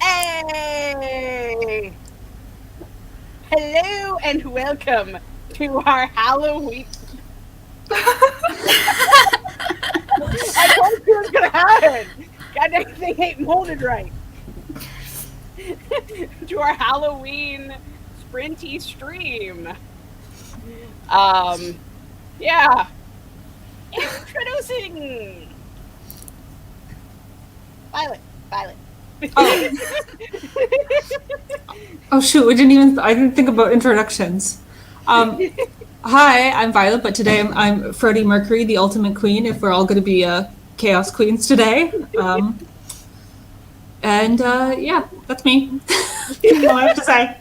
Hey! Hello and welcome to our Halloween. I told you it was gonna happen. God dang thing ain't molded right. To our Halloween sprinty stream. Yeah. Introducing Violet. Oh. Oh shoot, I didn't think about introductions. Hi, I'm Violet, but today I'm Freddie Mercury, the ultimate queen, if we're all going to be chaos queens today. Yeah, that's me. All I have to say.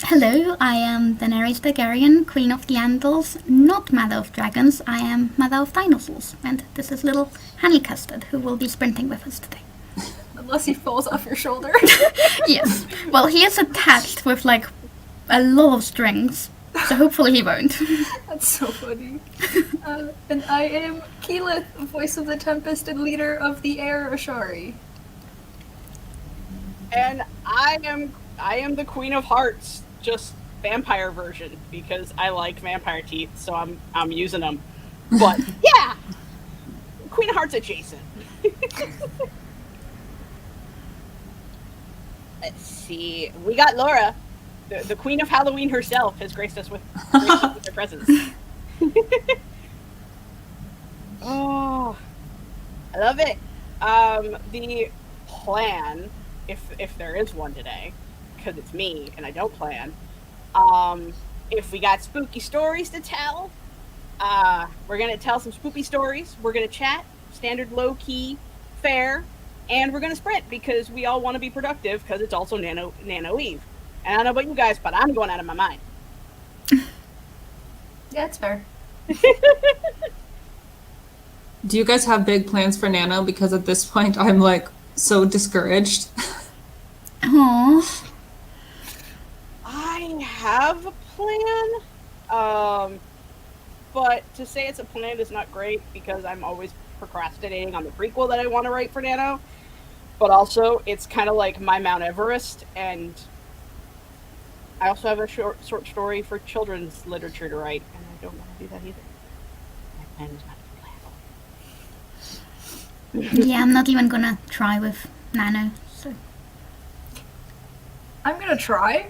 Hello, I am Daenerys Targaryen, Queen of the Andals, not Mother of Dragons, I am Mother of Dinosaurs, and this is little Honey Custard, who will be sprinting with us today. Unless he falls off your shoulder. Yes, well, he is attached with, like, a lot of strings, so hopefully he won't. That's so funny. And I am Keyleth, voice of the Tempest and leader of the Air Ashari. And I am the Queen of Hearts, just vampire version, because I like vampire teeth, so I'm using them. But yeah, Queen of Hearts adjacent. Let's see, we got Laura, the Queen of Halloween herself, has graced us with her presence. Oh, I love it. The plan, if there is one today, because it's me and I don't plan. If we got spooky stories to tell, we're gonna tell some spooky stories. We're gonna chat, standard low key, fair, and we're gonna sprint because we all want to be productive because it's also Nano Eve. And I don't know about you guys, but I'm going out of my mind. Yeah, it's fair. Do you guys have big plans for Nano? Because at this point, I'm like so discouraged. Aww. I have a plan, but to say it's a plan is not great because I'm always procrastinating on the prequel that I want to write for Nano. But also, it's kind of like my Mount Everest, and I also have a short story for children's literature to write, and I don't want to do that either. My plan is not to plan. Yeah, I'm not even gonna try with Nano, so... I'm gonna try.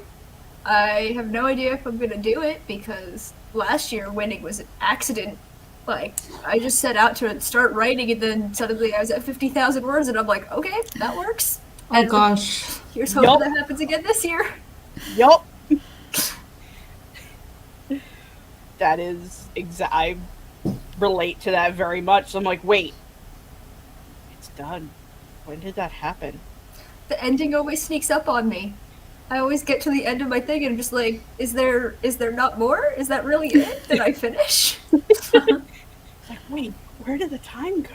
I have no idea if I'm gonna do it because last year winning was an accident. Like, I just set out to start writing and then suddenly I was at 50,000 words and I'm like, okay, that works. Oh And gosh. here's hoping that happens again this year. Yup. That is I relate to that very much. So I'm like, wait, it's done. When did that happen? The ending always sneaks up on me. I always get to the end of my thing and I'm just like, is there not more? Is that really it? Did I finish? It's like, wait, where did the time go?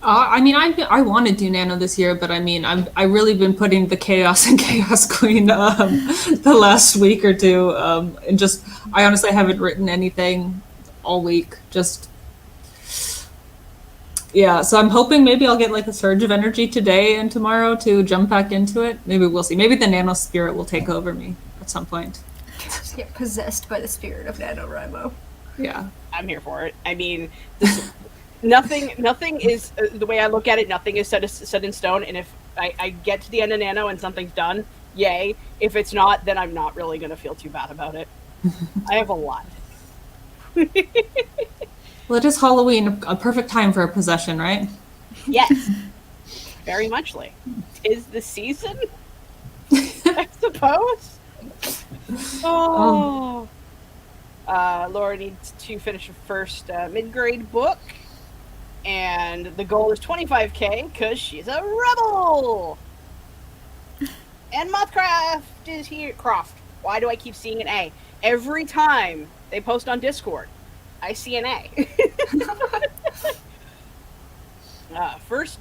I mean, I want to do Nano this year, but I mean, I've really been putting the Chaos and Chaos Queen the last week or two, and just I honestly haven't written anything all week. Just yeah, so I'm hoping maybe I'll get like a surge of energy today and tomorrow to jump back into it. Maybe we'll see. Maybe the Nano spirit will take over me at some point. Just get possessed by the spirit of NaNoWriMo. Yeah, I'm here for it. I mean, nothing is the way I look at it. Nothing is set in stone. And if I get to the end of Nano and something's done, yay. If it's not, then I'm not really gonna feel too bad about it. I have a lot. well, it is Halloween, a perfect time for a possession, right? Yes, very muchly. 'Tis the season, I suppose. Oh. Laura needs to finish her first mid-grade book, and the goal is 25k because she's a rebel. And Mothcraft is here. Croft. Why do I keep seeing an A? Every time they post on Discord, I see an A. First,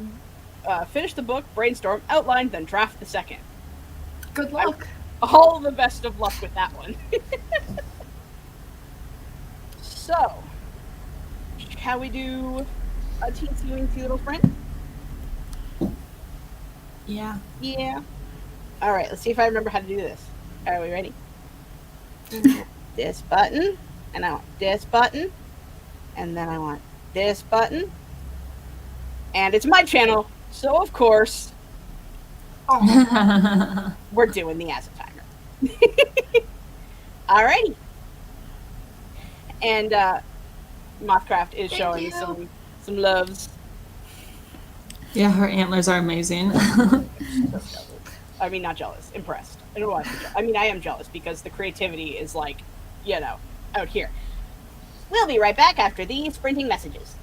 finish the book, brainstorm, outline, then draft the second. Good luck. All the best of luck with that one. So, how we do a teensy weensy little sprint? Yeah. Yeah. All right, let's see if I remember how to do this. Are we ready? I want this button, and I want this button, and then I want this button. And it's my channel, so of course, we're doing the acid timer. Alrighty. And Mothcraft is Thank showing you. some loves. Yeah, her antlers are amazing. So jealous. I mean, not jealous, impressed. I don't want to be jealous. I mean, I am jealous because the creativity is like, out here. We'll be right back after these sprinting messages.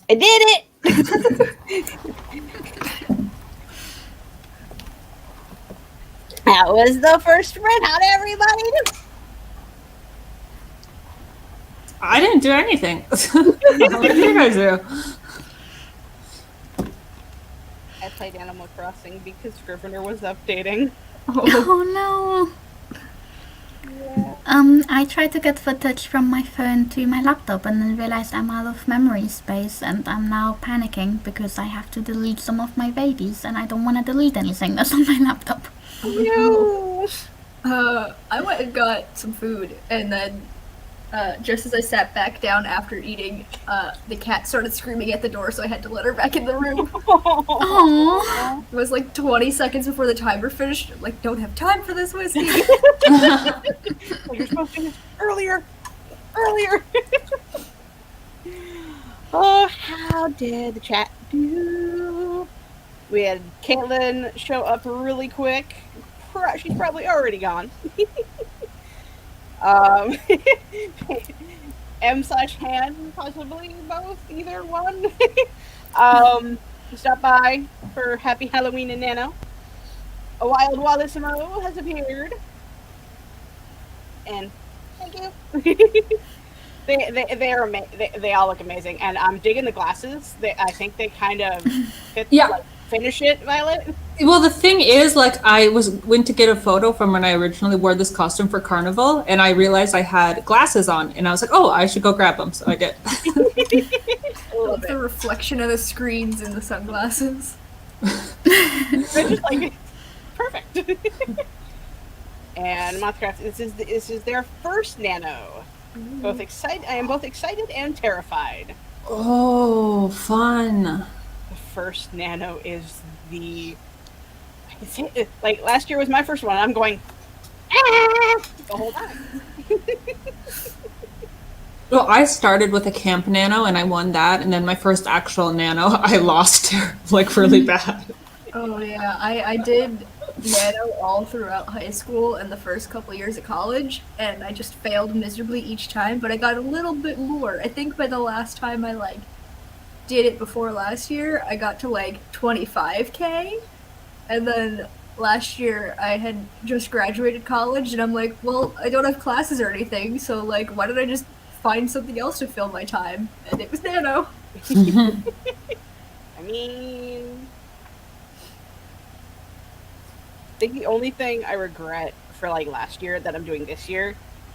I did it! That was the first sprint. How'd everybody do? I didn't do anything. What did you guys do? I played Animal Crossing because Scrivener was updating. Oh no. I tried to get footage from my phone to my laptop and then realized I'm out of memory space and I'm now panicking because I have to delete some of my babies and I don't want to delete anything that's on my laptop. No! I went and got some food, and then just as I sat back down after eating, the cat started screaming at the door, so I had to let her back in the room. Aww. It was like 20 seconds before the timer finished. I'm like, don't have time for this whiskey. You're supposed to earlier. Oh, how did the chat do? We had Caitlin show up really quick. She's probably already gone. M/Han, possibly both, either one. Stop by for Happy Halloween and Nano. A Wild Wallissimo has appeared. And thank you. They all look amazing, and I'm digging the glasses. I think they kind of fit, finish it, Violet. Well, the thing is, like, I went to get a photo from when I originally wore this costume for Carnival, and I realized I had glasses on, and I was like, oh, I should go grab them, so I did. The reflection of the screens in the sunglasses. They're just like perfect. And Mothcraft, this is their first Nano. I am both excited and terrified. Oh, fun. The first Nano is like last year was my first one. I'm going the whole time. Well, I started with a camp Nano and I won that, and then my first actual Nano, I lost like really bad. Oh yeah, I did Nano all throughout high school and the first couple years of college, and I just failed miserably each time, but I got a little bit more. I think by the last time I did it before last year, I got to 25k, and then last year I had just graduated college, and I'm like, well, I don't have classes or anything, so why don't I just find something else to fill my time? And it was Nano. I mean, I think the only thing I regret for last year that I'm doing this year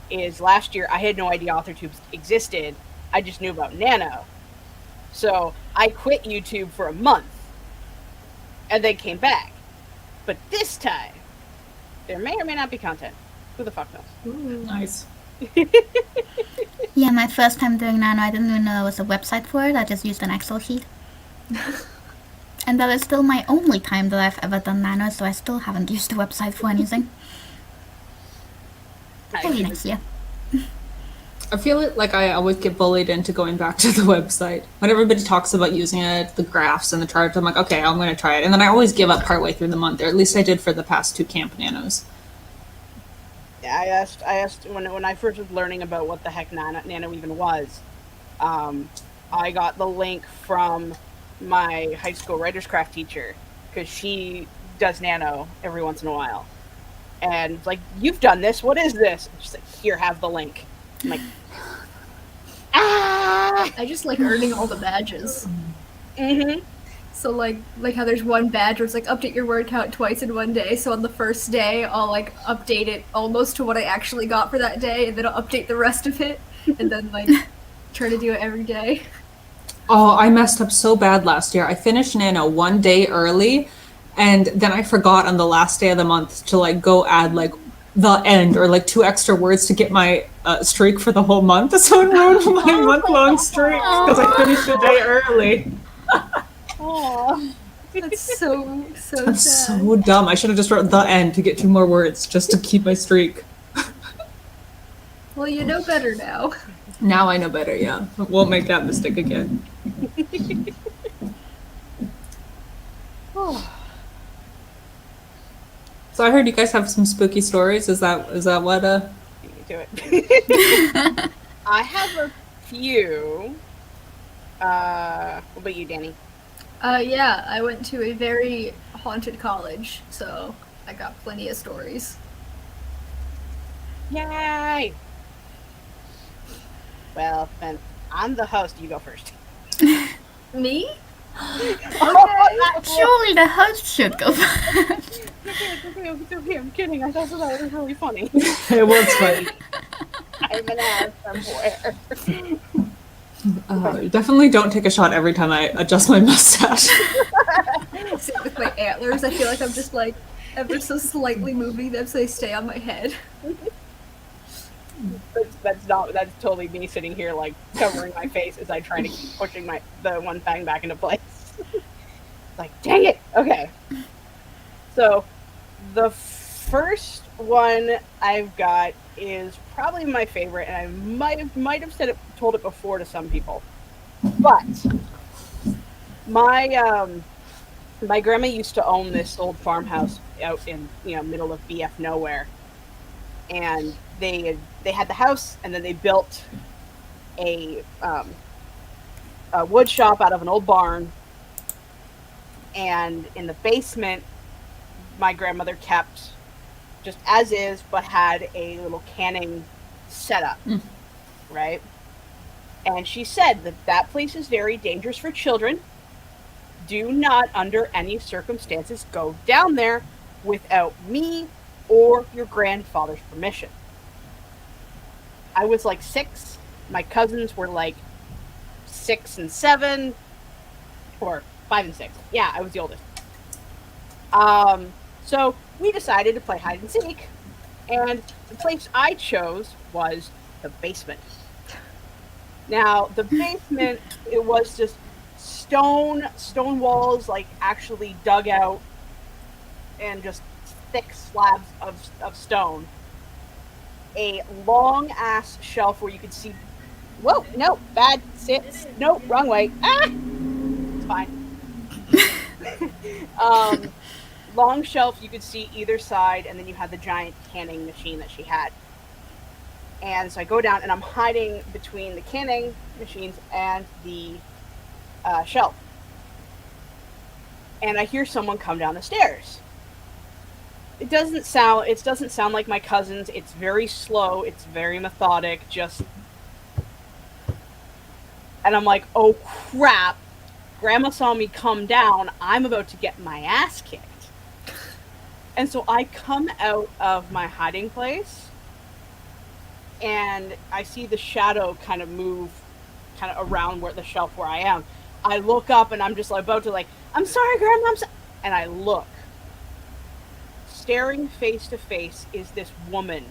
is last year I had no idea AuthorTube existed. I just knew about Nano. So I quit YouTube for a month and then came back. But this time, there may or may not be content. Who the fuck knows? Ooh. Nice. Yeah, my first time doing Nano, I didn't even know there was a website for it. I just used an Excel sheet. And that is still my only time that I've ever done Nano, so I still haven't used the website for anything. Maybe next year. I feel like I always get bullied into going back to the website. When everybody talks about using it, the graphs and the charts, I'm like, okay, I'm going to try it. And then I always give up partway through the month, or at least I did for the past 2 camp Nanos. Yeah, I asked when I first was learning about what the heck Nano even was. I got the link from my high school writer's craft teacher, because she does Nano every once in a while. And you've done this, what is this? And she's like, here, have the link. I'm like, I just like earning all the badges. mm-hmm. So how there's one badge where it's update your word count twice in one day. So on the first day, I'll update it almost to what I actually got for that day, and then I'll update the rest of it, and then try to do it every day. Oh, I messed up so bad last year. I finished Nano 1 day early, and then I forgot on the last day of the month to go add the end or 2 extra words to get my streak for the whole month. So it ruined my month-long streak because I finished a day early. Aww. That's so I'm so dumb. I should have just wrote the end to get 2 more words just to keep my streak. Well, you know better now. Now I know better, yeah. Won't make that mistake again. So I heard you guys have some spooky stories. Is that what Do it. I have a few. What about you, Danny? Yeah, I went to a very haunted college, so I got plenty of stories. Yay! Well, then I'm the host. You go first. Me? Surely the host should go first. It's okay. I'm kidding. I thought that was really funny. It was funny. I'm an ass somewhere. Definitely don't take a shot every time I adjust my mustache. Same with my antlers. I feel like I'm just like ever so slightly moving them so they stay on my head. That's totally me sitting here like covering my face as I try to keep pushing the one thing back into place. Like, dang it. Okay. So the first one I've got is probably my favorite, and I might have told it before to some people. But my grandma used to own this old farmhouse out in middle of BF nowhere, and they had the house, and then they built a wood shop out of an old barn, and in the basement my grandmother kept just as is, but had a little canning setup, right? And she said that place is very dangerous for children. Do not, under any circumstances, go down there without me or your grandfather's permission. I was like 6. My cousins were like 6 and 7, or 5 and 6. Yeah, I was the oldest. So we decided to play hide and seek, and the place I chose was the basement. Now, the basement, it was just stone walls, like actually dug out, and just thick slabs of stone. A long ass shelf where you could see. Whoa! No, bad sits. No, wrong way. Ah, it's fine. Long shelf you could see either side, and then you had the giant canning machine that she had. And so I go down, and I'm hiding between the canning machines and the shelf. And I hear someone come down the stairs. It doesn't sound like my cousins. It's very slow. It's very methodic. And I'm like, oh crap! Grandma saw me come down. I'm about to get my ass kicked. And so I come out of my hiding place, and I see the shadow kind of move kind of around the shelf where I am. I look up, and I'm just about to I'm sorry, Grandma, and I look. Staring face to face is this woman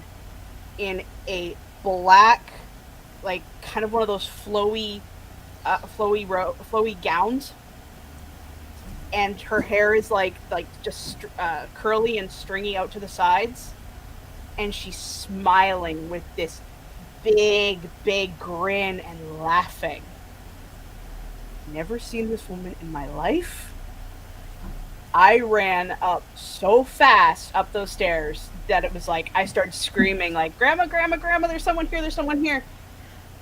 in a black, like kind of one of those flowy gowns. And her hair is like just curly and stringy out to the sides, and she's smiling with this big grin and laughing. Never seen this woman in my life. I ran up so fast up those stairs that it was like I started screaming like, Grandma, there's someone here.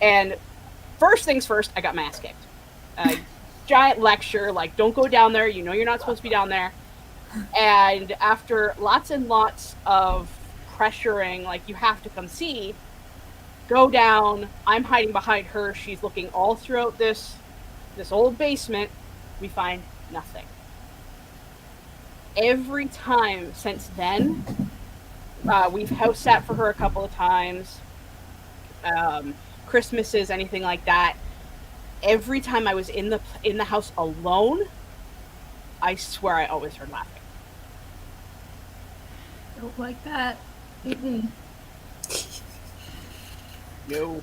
And first things first, I got my ass kicked. Giant lecture, like, don't go down there, you're not supposed to be down there. And after lots and lots of pressuring, like, you have to come see, go down, I'm hiding behind her, she's looking all throughout this old basement, we find nothing. Every time since then, we've house sat for her a couple of times, Christmases, anything like that. Every time I was in the house alone, I swear I always heard laughing. Don't like that. Mm-mm. No.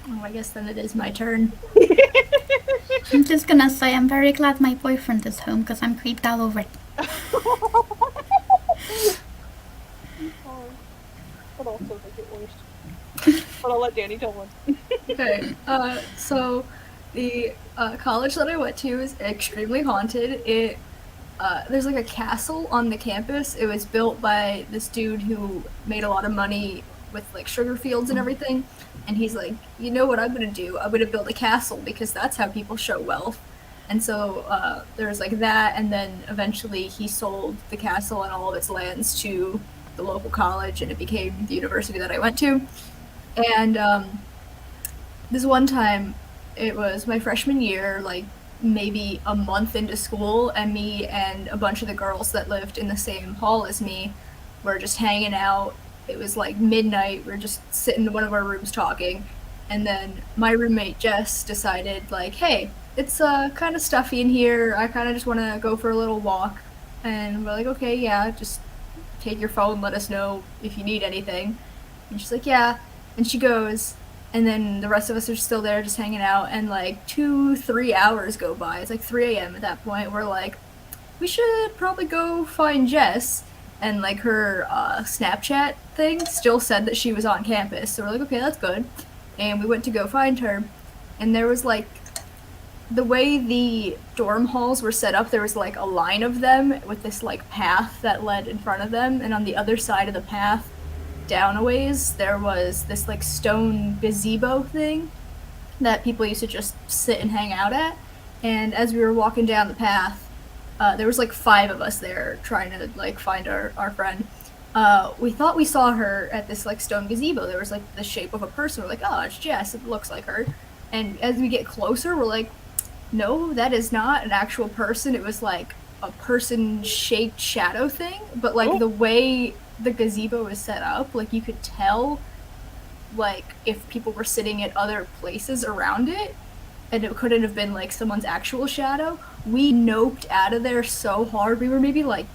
Oh, I guess then it is my turn. I'm just gonna say I'm very glad my boyfriend is home because I'm creeped out over it. But also make it worse. But I'll let Danny tell one. Okay, so the college that I went to is extremely haunted. It there's like a castle on the campus. It was built by this dude who made a lot of money with like sugar fields and everything. And he's like, you know what I'm gonna do? I'm gonna build a castle because that's how people show wealth. And so there's like that, and then eventually he sold the castle and all of its lands to the local college, and it became the university that I went to. And this one time, it was my freshman year, like maybe a month into school, and me and a bunch of the girls that lived in the same hall as me were just hanging out. It was like midnight. We were just sitting in one of our rooms talking, and then my roommate Jess decided, like, hey, it's kind of stuffy in here. I kind of just want to go for a little walk. And we're like, okay, yeah, just take your phone, let us know if you need anything. And she's like, yeah. And she goes, and then the rest of us are still there just hanging out, and like 2-3 hours go by. It's like 3 a.m. at that point. We're like, we should probably go find Jess. And like her Snapchat thing still said that she was on campus. So we're like, okay, that's good. And we went to go find her, and there was like, the way the dorm halls were set up, there was like a line of them with this like path that led in front of them, and on the other side of the path, down a ways, there was this like stone gazebo thing that people used to just sit and hang out at. And as we were walking down the path, there was like 5 of us there trying to like find our friend. We thought we saw her at this like stone gazebo. There was like the shape of a person. We're like, oh, it's Jess. It looks like her. And as we get closer, we're like, no, that is not an actual person. It was like a person-shaped shadow thing. But like the way the gazebo is set up, like you could tell like if people were sitting at other places around it, and it couldn't have been like someone's actual shadow. We noped out of there so hard. We were maybe like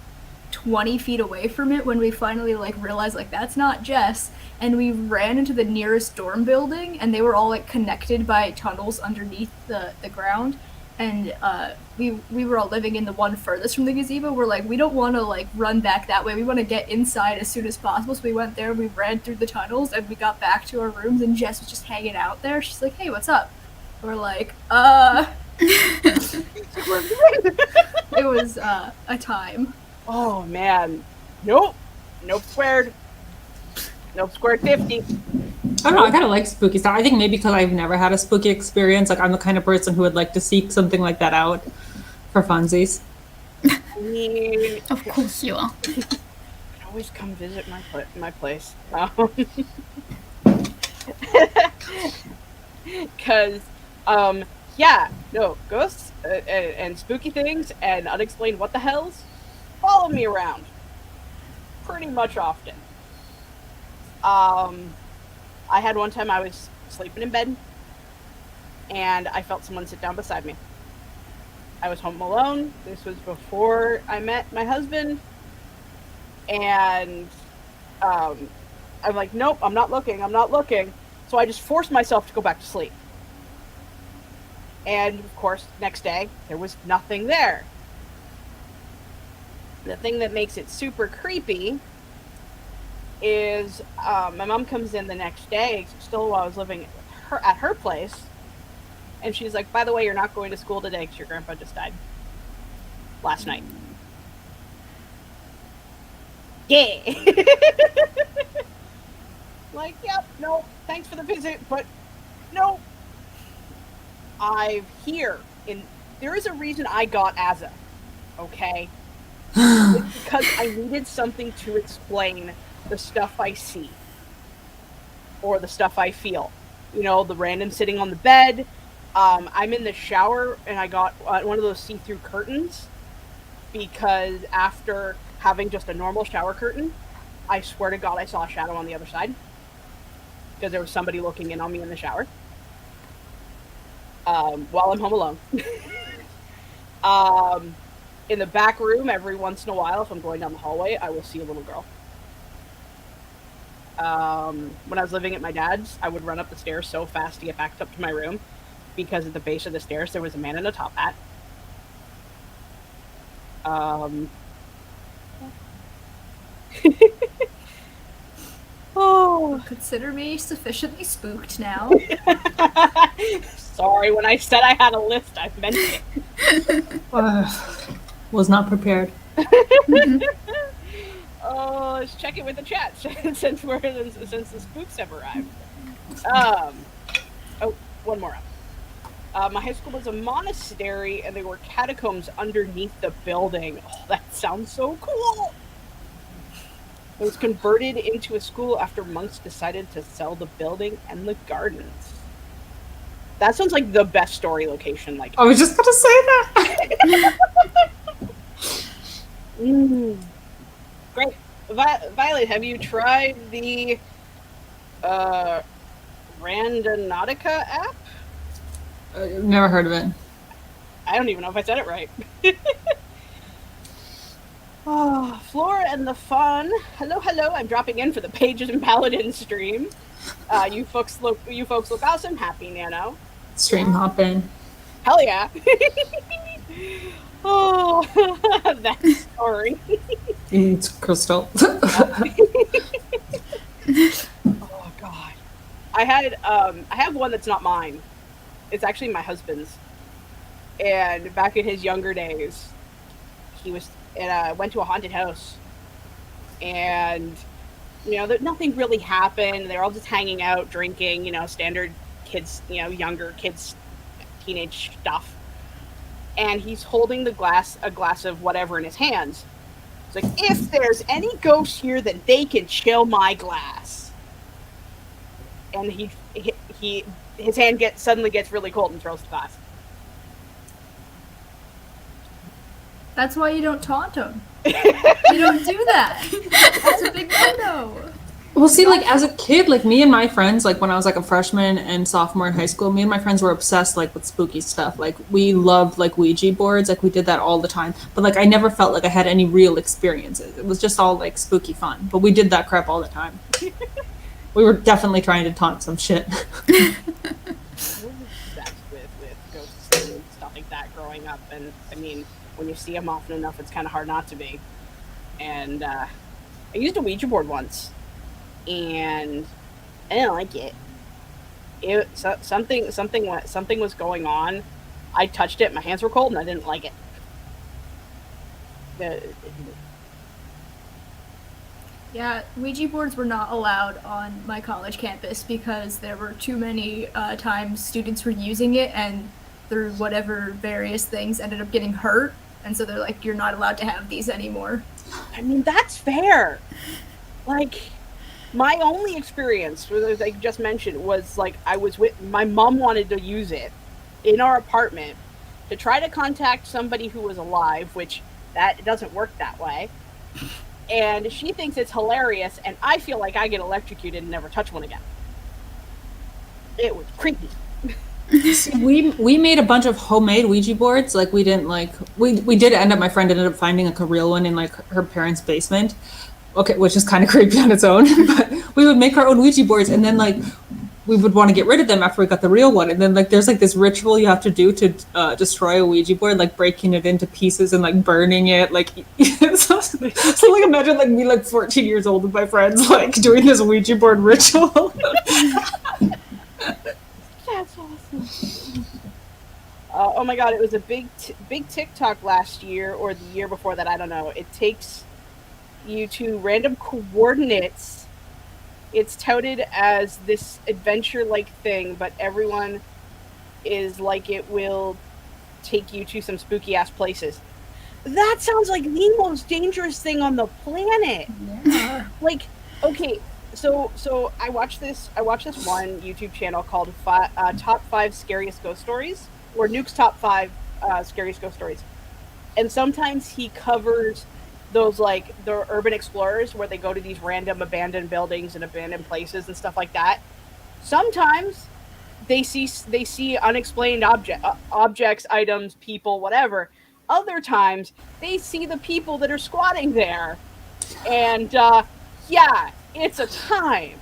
20 feet away from it when we finally like realized like that's not Jess, and we ran into the nearest dorm building, and they were all like connected by tunnels underneath the ground. And we were all living in the one furthest from the gazebo. We're like, we don't want to like run back that way. We want to get inside as soon as possible. So we went there, we ran through the tunnels, and we got back to our rooms, and Jess was just hanging out there. She's like, hey, what's up? We're like, it was a time. Oh man, nope squared 50. I don't know, I kind of like spooky stuff. I think maybe because I've never had a spooky experience, like I'm the kind of person who would like to seek something like that out for funsies. I mean, Of course you are. you can always come visit my place. Because, yeah, no, ghosts and spooky things and unexplained what the hells follow me around pretty much often. I had one time I was sleeping in bed, and I felt someone sit down beside me. I was home alone. This was before I met my husband, and I'm like, nope, I'm not looking. So I just forced myself to go back to sleep. And of course, next day, there was nothing there. The thing that makes it super creepy is my mom comes in the next day, still while I was living at her place, and she's like, by the way, you're not going to school today because your grandpa just died last night. Yeah. Like, yep, no, thanks for the visit, but no. There is a reason I got Azza, okay? It's because I needed something to explain the stuff I see. Or the stuff I feel. You know, the random sitting on the bed. I'm in the shower, and I got one of those see-through curtains. Because after having just a normal shower curtain, I swear to God I saw a shadow on the other side. Because there was somebody looking in on me in the shower. While I'm home alone. In the back room, every once in a while, if I'm going down the hallway, I will see a little girl. When I was living at my dad's, I would run up the stairs so fast to get back up to my room, because at the base of the stairs, there was a man in a top hat. Oh. Consider me sufficiently spooked now. Sorry, when I said I had a list, I meant it. Was not prepared. Oh, let's check it with the chat since the spooks have arrived. Oh, one more up. My high school was a monastery, and there were catacombs underneath the building. Oh, that sounds so cool! It was converted into a school after monks decided to sell the building and the gardens. That sounds like the best story location. Like, I was just gonna say that. Great. Violet, have you tried the Randonautica app? Never heard of it. I don't even know if I said it right. Oh, Flora and the Fawn. Hello, hello. I'm dropping in for the Pages and Paladins stream. You folks look awesome. Happy Nano. Stream hopping. Hell yeah. Oh, that story. It's Crystal. Oh god. I have one that's not mine. It's actually my husband's. And back in his younger days, he went to a haunted house, and nothing really happened. They're all just hanging out, drinking, standard kids, younger kids, teenage stuff. And he's holding a glass of whatever in his hands. It's like, if there's any ghost here, then they can chill my glass. And his hand suddenly gets really cold and throws the glass. That's why you don't taunt them. You don't do that. That's a big no-no. Well, see, like, as a kid, like, me and my friends, like, when I was, like, a freshman and sophomore in high school, me and my friends were obsessed, like, with spooky stuff. Like, we loved, like, Ouija boards. Like, we did that all the time. But, like, I never felt like I had any real experiences. It was just all, like, spooky fun. But we did that crap all the time. We were definitely trying to taunt some shit. I was obsessed with ghosts and stuff like that growing up. And, I mean, when you see them often enough, it's kind of hard not to be. And I used a Ouija board once. And I didn't like it. Something was going on. I touched it. My hands were cold, and I didn't like it. Yeah, Ouija boards were not allowed on my college campus because there were too many times students were using it, and through whatever various things ended up getting hurt. And so they're like, "You're not allowed to have these anymore." I mean, that's fair. Like, my only experience, as I just mentioned, was like my mom wanted to use it in our apartment to try to contact somebody who was alive, which that doesn't work that way. And she thinks it's hilarious, and I feel like I get electrocuted and never touch one again. It was creepy. We made a bunch of homemade Ouija boards. Like, we didn't like we did end up, my friend ended up finding like a real one in like her parents' basement. Okay, which is kind of creepy on its own. But we would make our own Ouija boards, and then like we would want to get rid of them after we got the real one. And then like there's like this ritual you have to do to destroy a Ouija board, like breaking it into pieces and like burning it. Like so like imagine like me like 14 years old with my friends like doing this Ouija board ritual. That's awesome. Oh my god, it was a big TikTok last year or the year before that, I don't know. It takes you to random coordinates. It's touted as this adventure-like thing, but everyone is like it will take you to some spooky-ass places. That sounds like the most dangerous thing on the planet. Yeah. Like, okay, so I watched this one YouTube channel called Top 5 Scariest Ghost Stories, or Nuke's Top 5 Scariest Ghost Stories. And sometimes he covers those, like, the urban explorers where they go to these random abandoned buildings and abandoned places and stuff like that. Sometimes they see unexplained objects, items, people, whatever. Other times they see the people that are squatting there. And yeah, it's a time.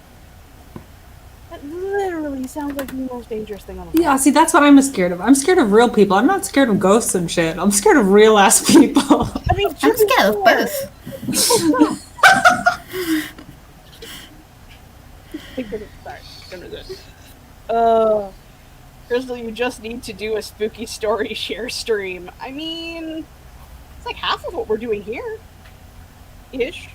That literally sounds like the most dangerous thing on the planet. Yeah, see, that's what I'm scared of. I'm scared of real people. I'm not scared of ghosts and shit. I'm scared of real ass people. I mean, I'm scared of both. Sorry. Crystal, you just need to do a spooky story share stream. I mean, It's like half of what we're doing here. Ish.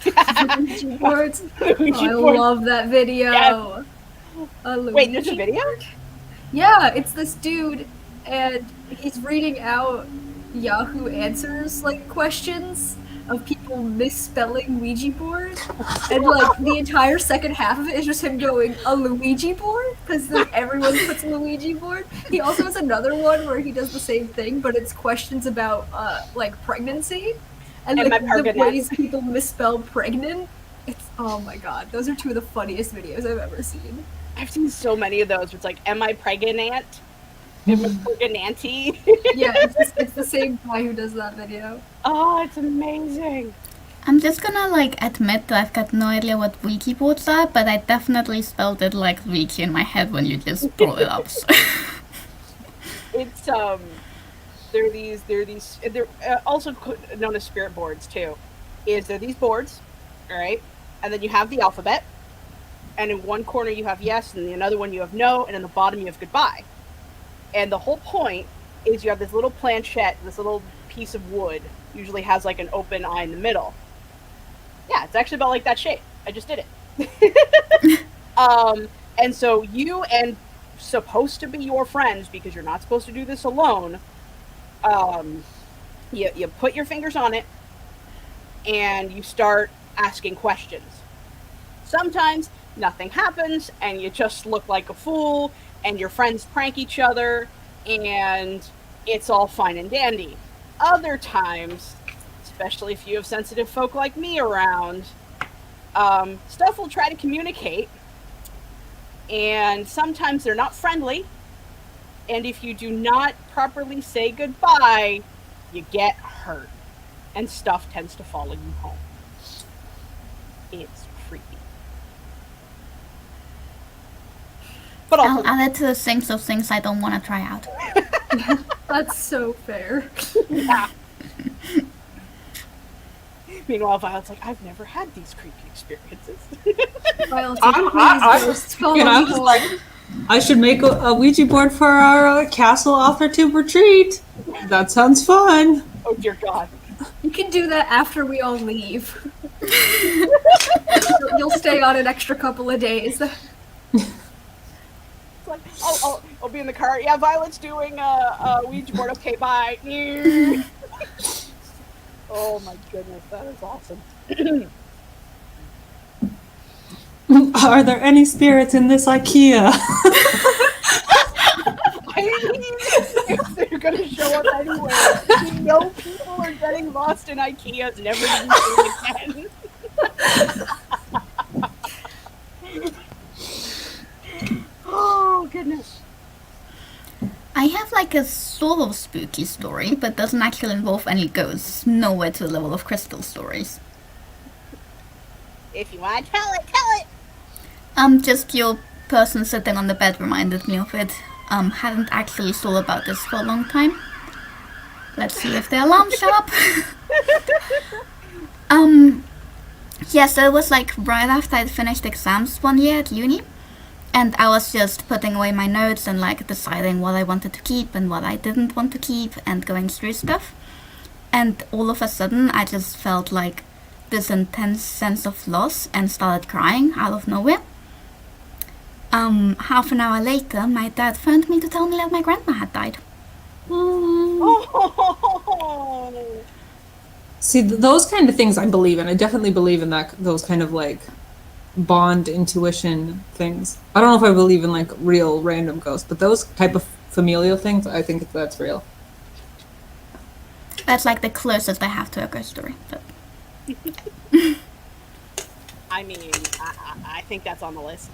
Luigi boards. Luigi I board. love that video. Yes. A Wait, there's a Luigi video? board? Yeah, it's this dude, and he's reading out Yahoo Answers, like, questions of people misspelling Ouija board. And, like, the entire second half of it is just him going, a Luigi board? Because everyone puts Luigi board. He also has another one where he does the same thing, but it's questions about, like, pregnancy. And, Am like, I the pregnant? ways people misspell pregnant. It's, oh my god, those are two of the funniest videos I've ever seen. I've seen so many of those. Where it's like, am I pregnant? Am I pregnanty? Yeah, it's the same guy who does that video. Oh, it's amazing. I'm just gonna like admit that I've got no idea what wiki boards are, but I definitely spelled it like wiki in my head when you just brought it up. So. It's they're also known as spirit boards too. They're these boards, all right, and then you have the alphabet, and in one corner you have yes, and in another one you have no, and in the bottom you have goodbye. And the whole point is you have this little planchette, this little piece of wood, usually has like an open eye in the middle. Yeah, it's actually about like that shape. I just did it. And so you and supposed to be your friends, because you're not supposed to do this alone, you put your fingers on it and you start asking questions. Sometimes nothing happens and you just look like a fool and your friends prank each other and it's all fine and dandy. Other times, especially if you have sensitive folk like me around, stuff will try to communicate, and sometimes they're not friendly, and if you do not properly say goodbye, you get hurt, and stuff tends to follow you home. It's creepy. But also, I'll add it to the things of things I don't want to try out. That's so fair. yeah. Meanwhile, Violet's like, I've never had these creepy experiences. I was like, I should make a Ouija board for our Castle Author Tube retreat. That sounds fun. Oh dear God. You can do that after we all leave. You'll stay on an extra couple of days. It's like, I'll be in the car. Yeah, Violet's doing a Ouija board. Okay, bye. Oh my goodness, that is awesome. Are there any spirits in this IKEA? I mean, if they're gonna show up anywhere, you know people are getting lost in IKEAs, never using it again. Oh goodness. I have like a sort of spooky story, but doesn't actually involve any ghosts. Nowhere to the level of Crystal stories. If you want to tell it, tell it. Just your person sitting on the bed reminded me of it. Hadn't actually thought about this for a long time. Let's see if the alarm show up. Yeah, so it was like right after I'd finished exams one year at uni. And I was just putting away my notes and like deciding what I wanted to keep and what I didn't want to keep and going through stuff. And all of a sudden I just felt like this intense sense of loss and started crying out of nowhere. Half an hour later, my dad phoned me to tell me that my grandma had died. Oh. See, those kind of things I believe in. I definitely believe in those kind of like bond intuition things. I don't know if I believe in like real random ghosts, but those type of familial things, I think that's real. That's like the closest I have to a ghost story. But. I mean, I think that's on the list.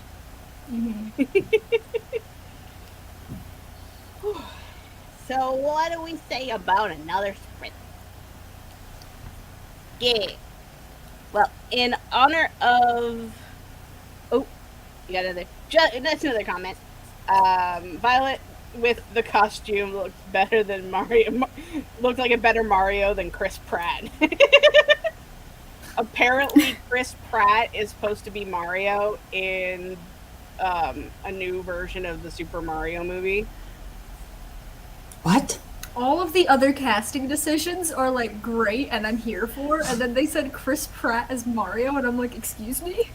Mm-hmm. So what do we say about another sprint? Yeah. Well, in honor of... Oh, you got another... That's another comment. Violet with the costume looked better than Mario. Looked like a better Mario than Chris Pratt. Apparently, Chris Pratt is supposed to be Mario in a new version of the Super Mario movie. What? all of the other casting decisions are like great and I'm here for, and then they said Chris Pratt as Mario, and I'm like, excuse me?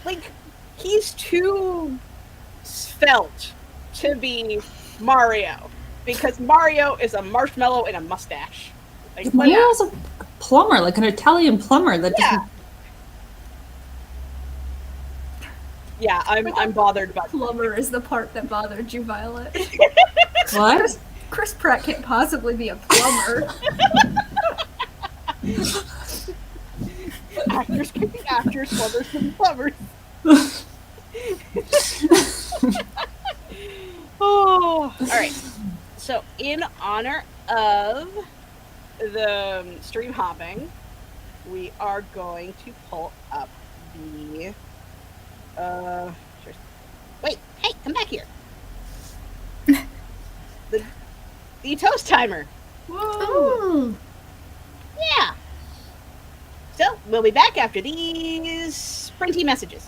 Like, he's too svelte to be Mario, because Mario is a marshmallow and a mustache. Like, Mario's a plumber, like an Italian plumber that doesn't. Yeah, I'm bothered by Plumber is the part that bothered you, Violet. What? Chris Pratt can't possibly be a plumber. actors can be actors, plumbers can be plumbers. Oh, all right. So, in honor of the stream hopping, we are going to pull up the. Sure. Wait, hey, come back here. the toast timer. Ooh. Yeah. So, we'll be back after these printy messages.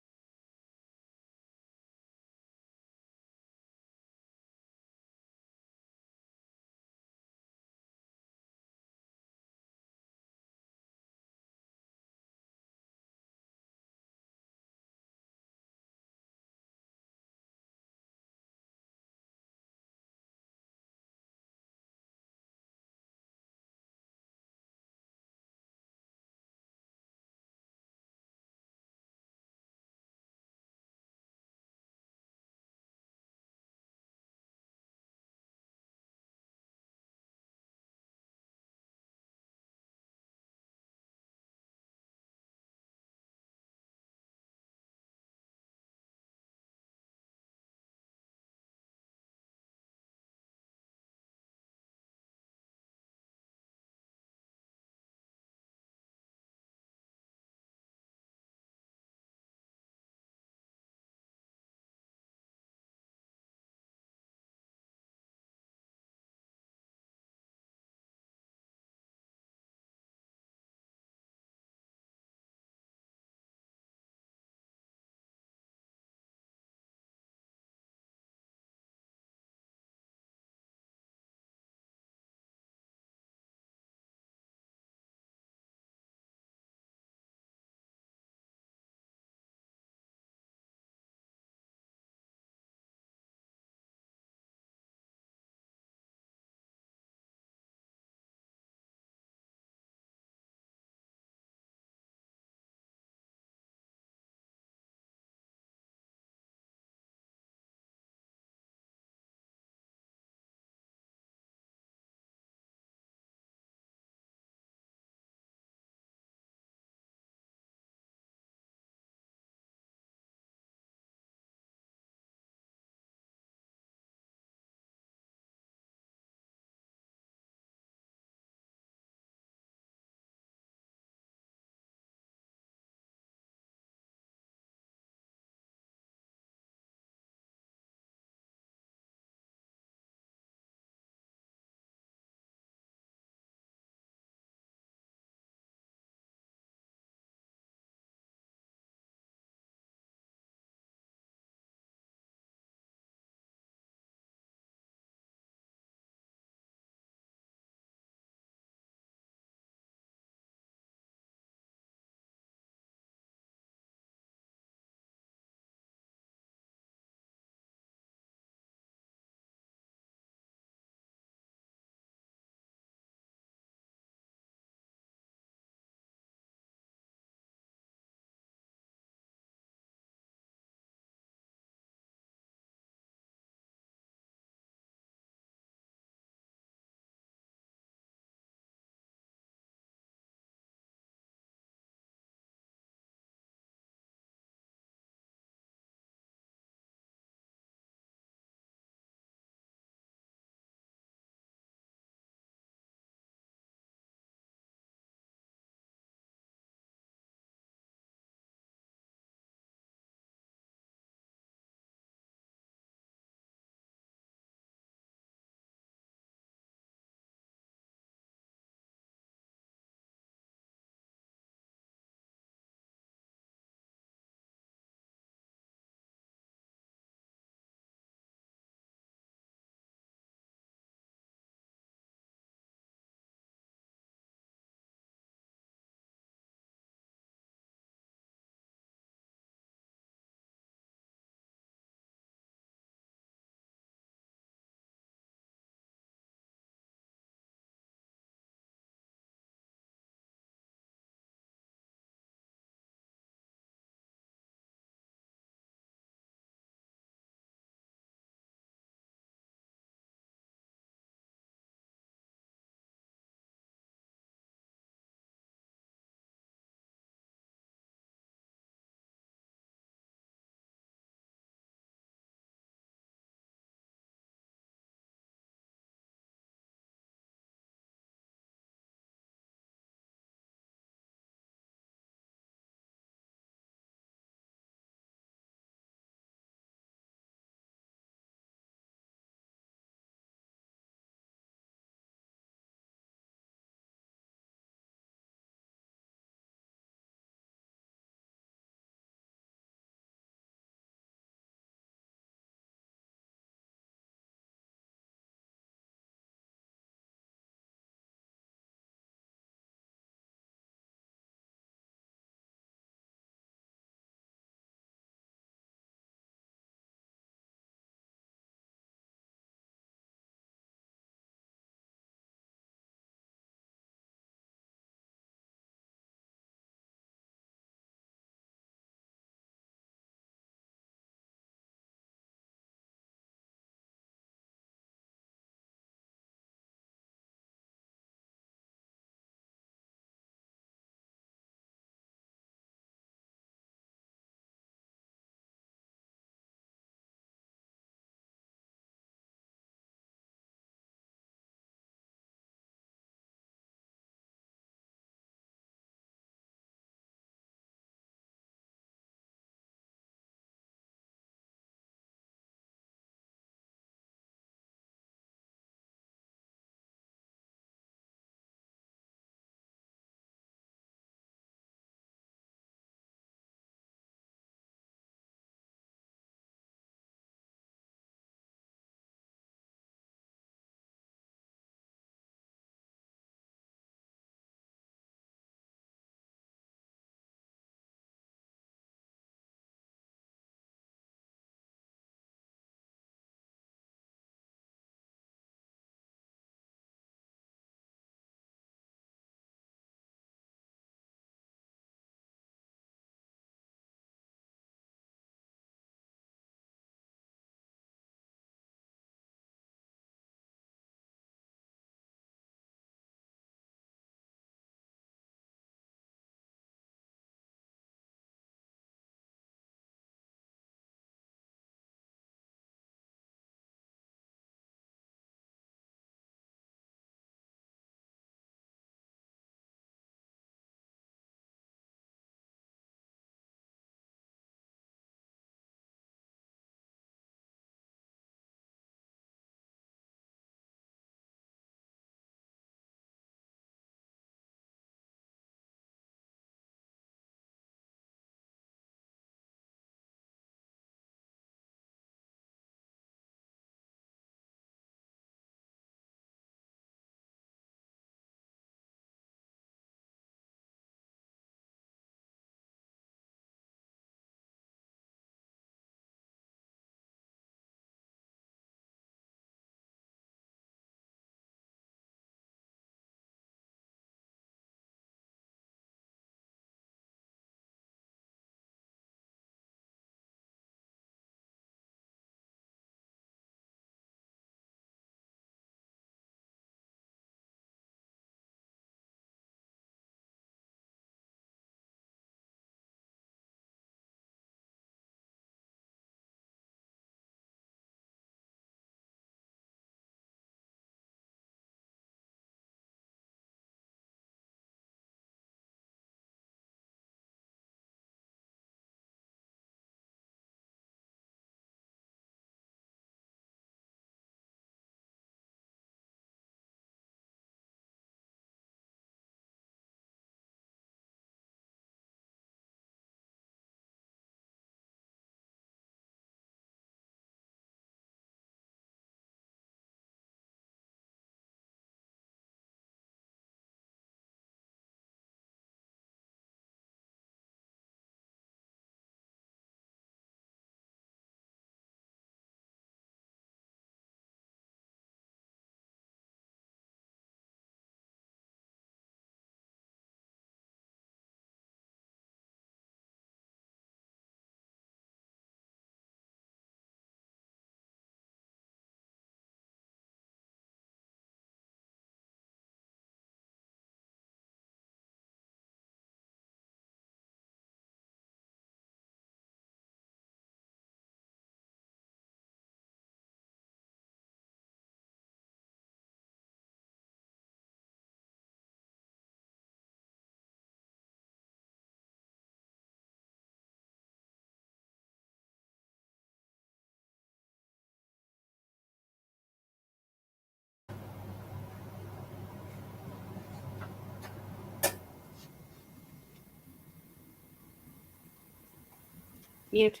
Mute.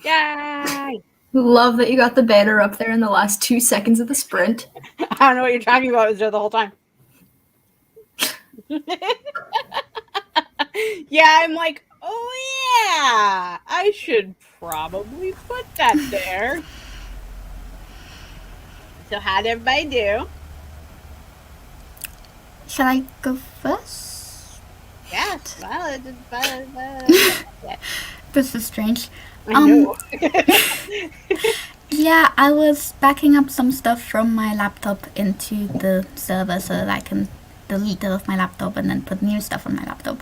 Yay! Love that you got the banner up there in the last 2 seconds of the sprint. I don't know what you're talking about. It was there the whole time. Yeah, I'm like, oh yeah, I should probably put that there. So how'd everybody do? Shall I go first? Yeah, well, This is strange. I know. Yeah, I was backing up some stuff from my laptop into the server so that I can delete it off my laptop and then put new stuff on my laptop.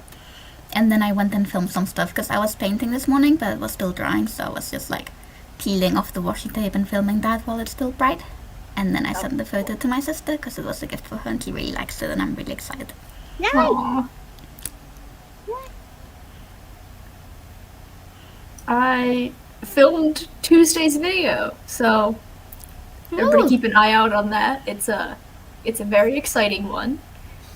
And then I went and filmed some stuff because I was painting this morning, but it was still drying, so I was just like peeling off the washi tape and filming that while it's still bright. And then I sent the photo to my sister because it was a gift for her and she really likes it and I'm really excited. Yay! Aww. I filmed Tuesday's video, so everybody keep an eye out on that. It's a very exciting one.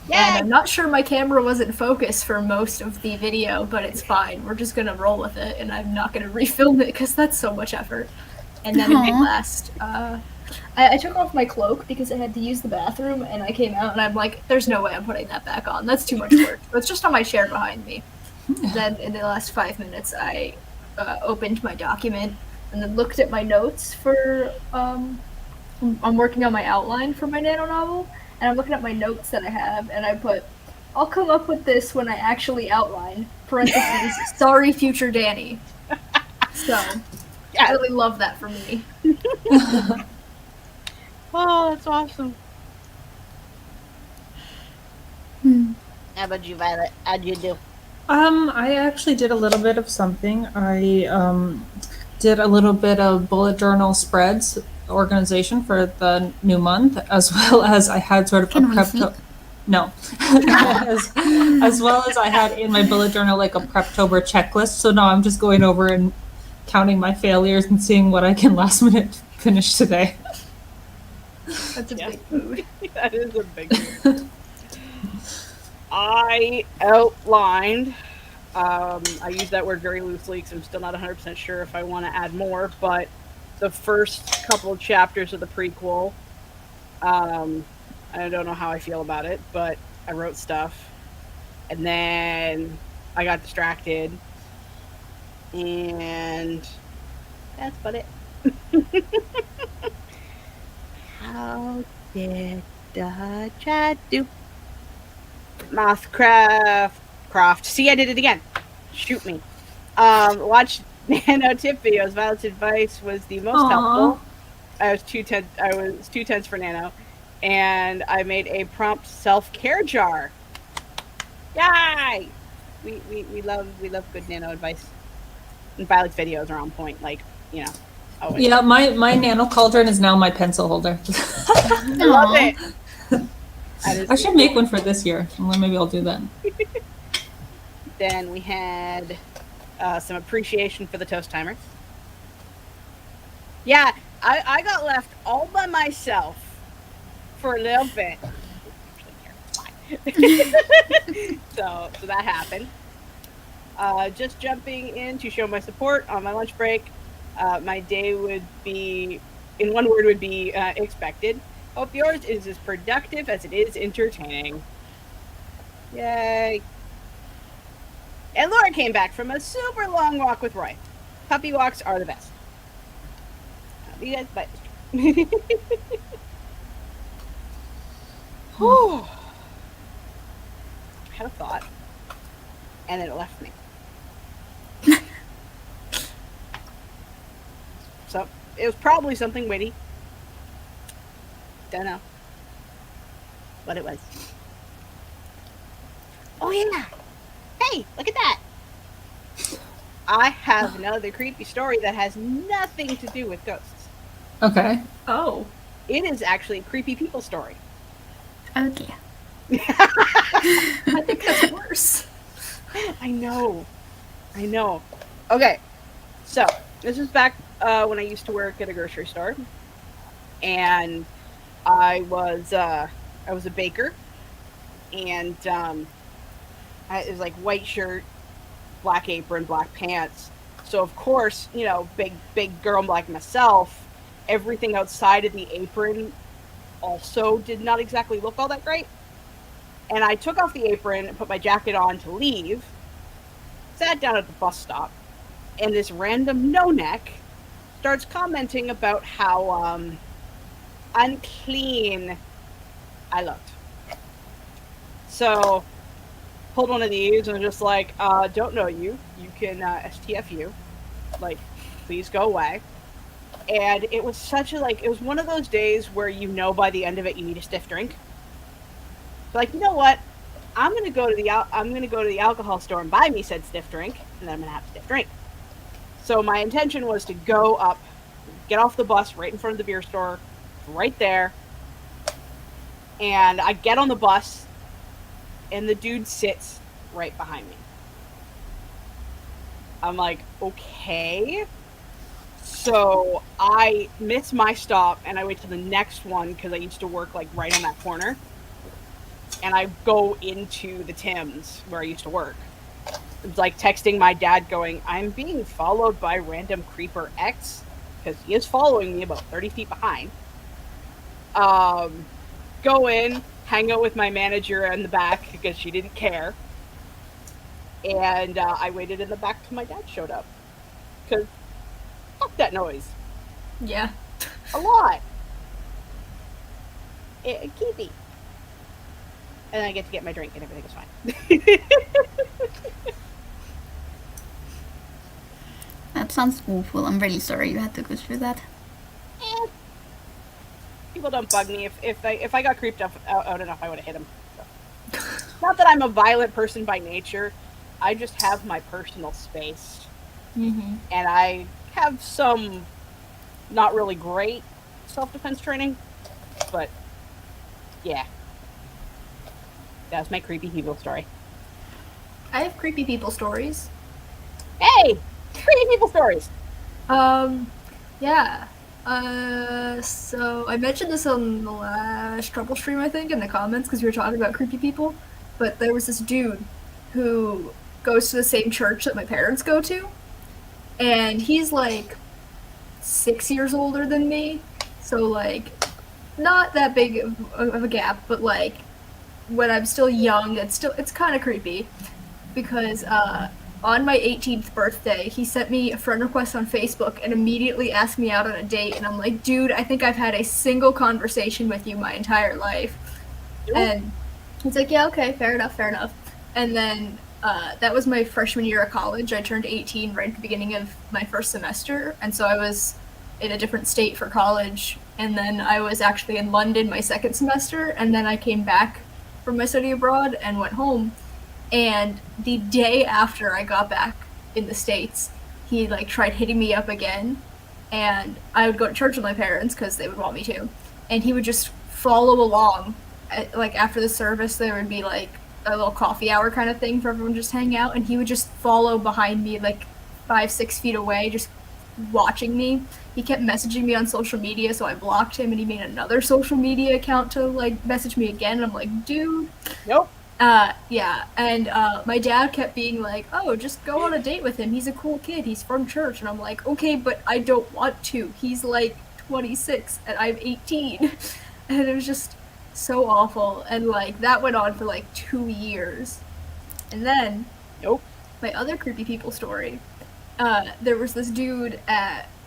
Yay! And I'm not sure my camera was in focus for most of the video, but it's fine. We're just gonna roll with it, and I'm not gonna refilm it because that's so much effort. And then in my last, I took off my cloak because I had to use the bathroom, and I came out and I'm like, there's no way I'm putting that back on. That's too much work. So it's just on my chair behind me. Then in the last 5 minutes, I opened my document and then looked at my notes for, I'm working on my outline for my nano novel, and I'm looking at my notes that I have, and I put, I'll come up with this when I actually outline, parentheses, sorry future Danny. So, I really love that for me. Oh, that's awesome. How about you, Violet? How'd you do? I actually did a little bit of something. I did a little bit of bullet journal spreads organization for the new month, as well as I had sort of Can a we prep. see? No, as well as I had in my bullet journal like a Preptober checklist. So now I'm just going over and counting my failures and seeing what I can last minute finish today. That's a big mood. That is a big mood. I outlined. I use that word very loosely because I'm still not 100% sure if I want to add more, but the first couple of chapters of the prequel, I don't know how I feel about it, but I wrote stuff. And then I got distracted. And that's about it. How did the chat do? Mothcraft. See, I did it again. Shoot me. Watch Nano tip videos. Violet's advice was the most helpful. I was 2/10 for Nano, and I made a prompt self-care jar. Yay! We love good Nano advice. And Violet's videos are on point. Like, you know. Always. Yeah, my nano cauldron is now my pencil holder. I love it. I should make one for this year. Well, maybe I'll do that. Then we had some appreciation for the toast timer. Yeah, I got left all by myself for a little bit. So that happened. Just jumping in to show my support on my lunch break. My day would be, in one word, would be expected. Hope yours is as productive as it is entertaining. Yay. And Laura came back from a super long walk with Roy. Puppy walks are the best. You guys, bye. Whew. I had a thought, and then it left me. So, it was probably something witty. Don't know what it was. Oh yeah! Hey, look at that! I have another creepy story that has nothing to do with ghosts. Okay. Oh. It is actually a creepy people story. Oh dear. I think that's worse. I know. Okay, so this is back when I used to work at a grocery store, and I was a baker, and it was like white shirt, black apron, black pants, So of course, big girl like myself, everything outside of the apron also did not exactly look all that great. And I took off the apron and put my jacket on to leave, sat down at the bus stop, and this random no-neck starts commenting about how unclean I looked. So, pulled one of these and was just like, don't know you. You can STFU. Like, please go away. And it was it was one of those days where by the end of it you need a stiff drink. Like, you know what? I'm gonna go to the alcohol store and buy me said stiff drink, and then I'm gonna have a stiff drink. So my intention was to go up, get off the bus right in front of the beer store, right there, and I get on the bus, and the dude sits right behind me. I'm like, okay. So I miss my stop, and I wait to the next one because I used to work like right on that corner. And I go into the Tim's where I used to work. It's like texting my dad going, I'm being followed by random creeper X, because he is following me about 30 feet behind. Go in, hang out with my manager in the back because she didn't care. And I waited in the back till my dad showed up. Because fuck that noise. Yeah. A lot. Keepy. And I get to get my drink and everything is fine. That sounds awful. I'm really sorry you had to go through that. People don't bug me. If I got creeped out enough, I would have hit him. So. Not that I'm a violent person by nature. I just have my personal space. Mm-hmm. And I have some not really great self-defense training. But, yeah. That's my creepy people story. I have creepy people stories. Hey! Creepy people stories! Yeah. So I mentioned this on the last Trouble stream, I think, in the comments, because we were talking about creepy people. But there was this dude who goes to the same church that my parents go to. And he's, like, 6 years older than me. So, like, not that big of a gap, but, like, when I'm still young, it's kind of creepy. Because, on my 18th birthday, he sent me a friend request on Facebook and immediately asked me out on a date. And I'm like, dude, I think I've had a single conversation with you my entire life. Yep. And he's like, yeah, okay, fair enough. And then that was my freshman year of college. I turned 18 right at the beginning of my first semester. And so I was in a different state for college. And then I was actually in London my second semester. And then I came back from my study abroad and went home. And the day after I got back in the States, he, like, tried hitting me up again. And I would go to church with my parents because they would want me to. And he would just follow along. Like, after the service, there would be, like, a little coffee hour kind of thing for everyone to just hang out. And he would just follow behind me, like, 5-6 feet away, just watching me. He kept messaging me on social media, so I blocked him. And he made another social media account to, like, message me again. And I'm like, dude. Nope. Yeah, and my dad kept being like, oh, just go on a date with him, he's a cool kid, he's from church, and I'm like, okay, but I don't want to, he's like 26, and I'm 18, and it was just so awful, and like, that went on for like 2 years, and then, nope, my other creepy people story, there was this dude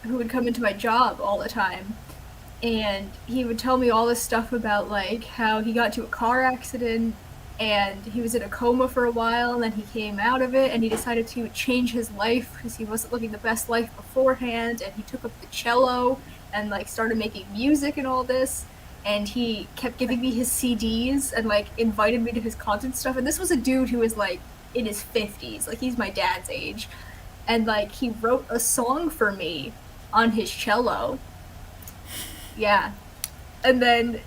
who would come into my job all the time, and he would tell me all this stuff about, like, how he got into a car accident, and he was in a coma for a while, and then he came out of it, and he decided to change his life because he wasn't living the best life beforehand, and he took up the cello and, like, started making music and all this, and he kept giving me his CDs and, like, invited me to his concert stuff, and this was a dude who was, like, in his 50s, like, he's my dad's age, and, like, he wrote a song for me on his cello. Yeah. And then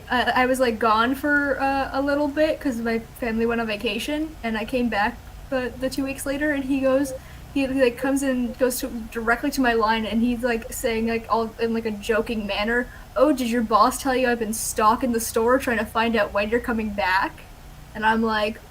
I was, like, gone for a little bit because my family went on vacation, and I came back the 2 weeks later, and he like, comes in, goes directly to my line, and he's, like, saying, like, all in, like, a joking manner, oh, did your boss tell you I've been stalking the store trying to find out when you're coming back? And I'm like,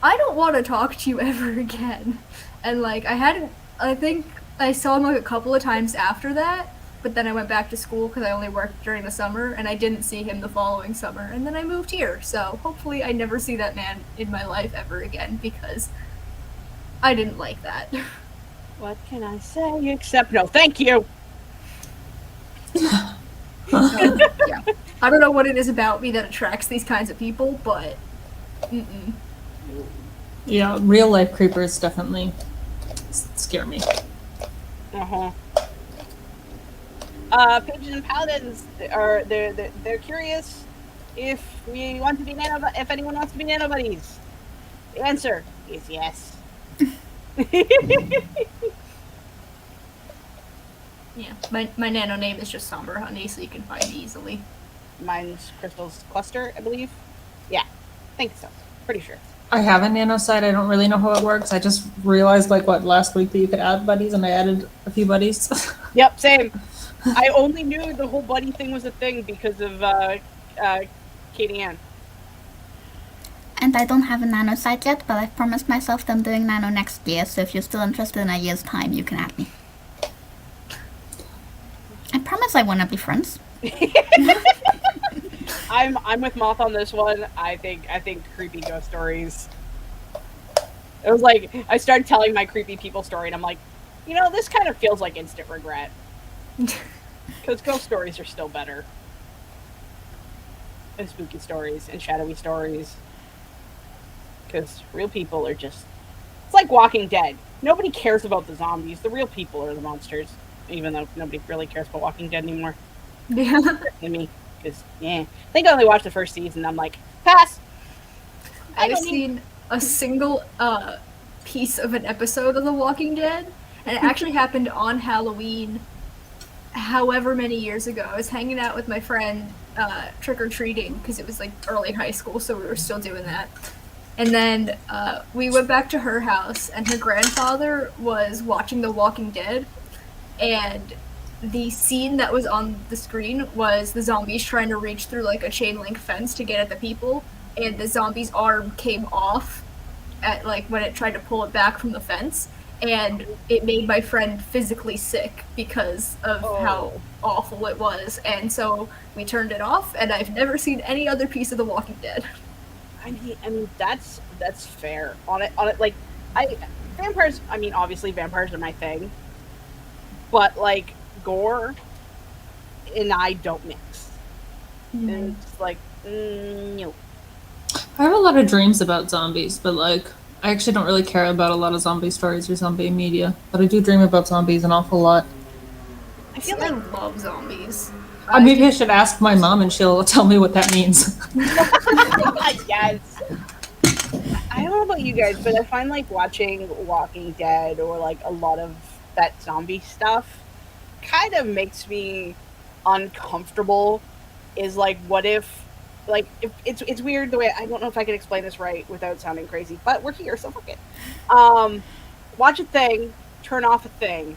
I don't want to talk to you ever again. And, like, I hadn't I think I saw him like a couple of times after that, but then I went back to school because I only worked during the summer, and I didn't see him the following summer, and then I moved here. So hopefully I never see that man in my life ever again because I didn't like that. What can I say except no, thank you. Yeah. I don't know what it is about me that attracts these kinds of people, but mm-mm. Yeah, real life creepers definitely scare me. Uh-huh. Pages and Paladins are they're curious if we want to be if anyone wants to be nanobuddies. The answer is yes. Yeah, my nano name is just Somber Honey, so you can find me easily. Mine's Crystal's Cluster, I believe. Yeah, I think so. Pretty sure. I have a nano site. I don't really know how it works. I just realized last week that you could add buddies, and I added a few buddies. Yep, same. I only knew the whole buddy thing was a thing because of Katie Ann. And I don't have a nano site yet, but I've promised myself that I'm doing nano next year, so if you're still interested in a year's time, you can add me. I promise I want to be friends. I'm with Moth on this one. I think creepy ghost stories. It was like I started telling my creepy people story, and I'm like, this kind of feels like instant regret because ghost stories are still better, and spooky stories and shadowy stories. Because real people are just—it's like Walking Dead. Nobody cares about the zombies. The real people are the monsters. Even though nobody really cares about Walking Dead anymore. Yeah. Than me, because I think I only watched the first season. I'm like, pass. I've seen a single piece of an episode of The Walking Dead, and it actually happened on Halloween, however many years ago. I was hanging out with my friend trick-or-treating because it was like early high school, so we were still doing that. And then we went back to her house, and her grandfather was watching The Walking Dead, and the scene that was on the screen was the zombies trying to reach through like a chain link fence to get at the people, and the zombie's arm came off at like when it tried to pull it back from the fence, and it made my friend physically sick because of how awful it was. And so we turned it off, and I've never seen any other piece of The Walking Dead. I mean that's fair. On it like vampires. I mean, obviously vampires are my thing, but like gore and I don't mix. Mm-hmm. And it's like no. I have a lot of dreams about zombies, but like I actually don't really care about a lot of zombie stories or zombie media. But I do dream about zombies an awful lot. I feel like I love zombies. Maybe I should ask my mom and she'll tell me what that means. Yes. I don't know about you guys, but I find like watching Walking Dead or like a lot of that zombie stuff kind of makes me uncomfortable. Is like, what if it's weird the way I don't know if I can explain this right without sounding crazy, but we're here, so fuck it. Watch a thing, turn off a thing,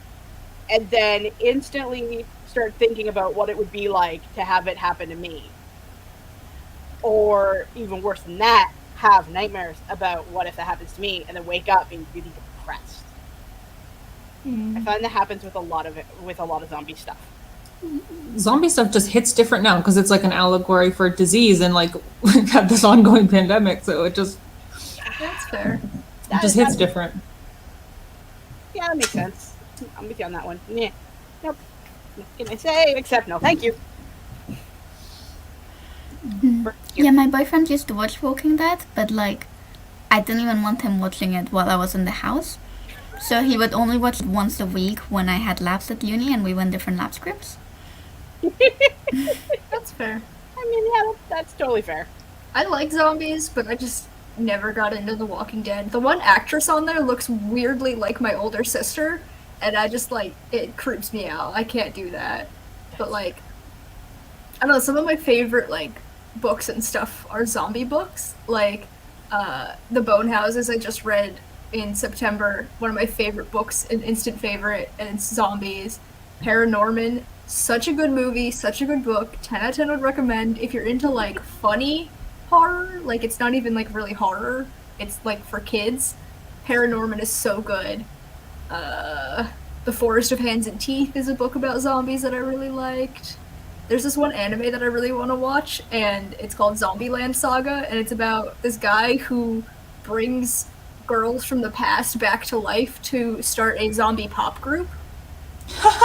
and then instantly start thinking about what it would be like to have it happen to me. Or even worse than that, have nightmares about what if that happens to me, and then wake up being really depressed. I find that happens with a lot of zombie stuff. Zombie stuff just hits different now because it's like an allegory for disease, and like we have this ongoing pandemic, so it just That's fair. It just hits different. Yeah, that makes sense. I'm with you on that one. Yeah. Nope. What can I say except no thank you? Yeah, my boyfriend used to watch Walking Dead, but like I didn't even want him watching it while I was in the house. So he would only watch it once a week when I had labs at uni and we were in different lab scripts. That's fair. I mean, yeah, that's totally fair. I like zombies, but I just never got into The Walking Dead. The one actress on there looks weirdly like my older sister, and I just like, it creeps me out. I can't do that. But like, I don't know, some of my favorite like books and stuff are zombie books. Like, The Bone Houses I just read in September, one of my favorite books, an instant favorite, and it's zombies. Paranorman, such a good movie, such a good book, 10 out of 10 would recommend. If you're into like funny horror, like it's not even like really horror, it's like for kids, Paranorman is so good. The Forest of Hands and Teeth is a book about zombies that I really liked. There's this one anime that I really want to watch, and it's called Zombieland Saga, and it's about this guy who brings girls from the past back to life to start a zombie pop group.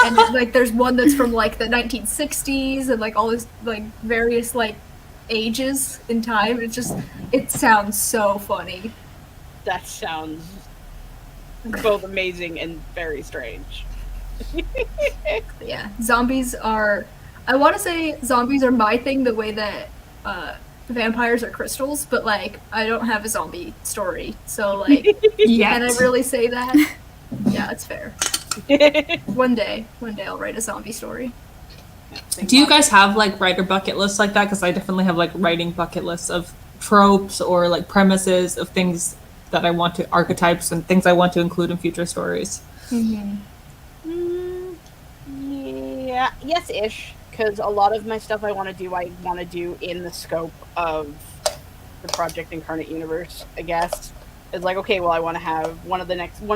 And like there's one that's from like the 1960s and like all this like various like ages in time. It sounds so funny. That sounds both amazing and very strange. Yeah, zombies are. I want to say zombies are my thing the way that vampires are crystals, but like I don't have a zombie story, so like can I really say that? Yeah, it's fair. One day I'll write a zombie story. Do you guys have like writer bucket lists like that? Because I definitely have like writing bucket lists of tropes or like premises of things that I want to, archetypes and things I want to include in future stories. Yeah, yes-ish. Because a lot of my stuff I want to do in the scope of the Project Incarnate universe, I guess. It's like, okay, well, I want to have one of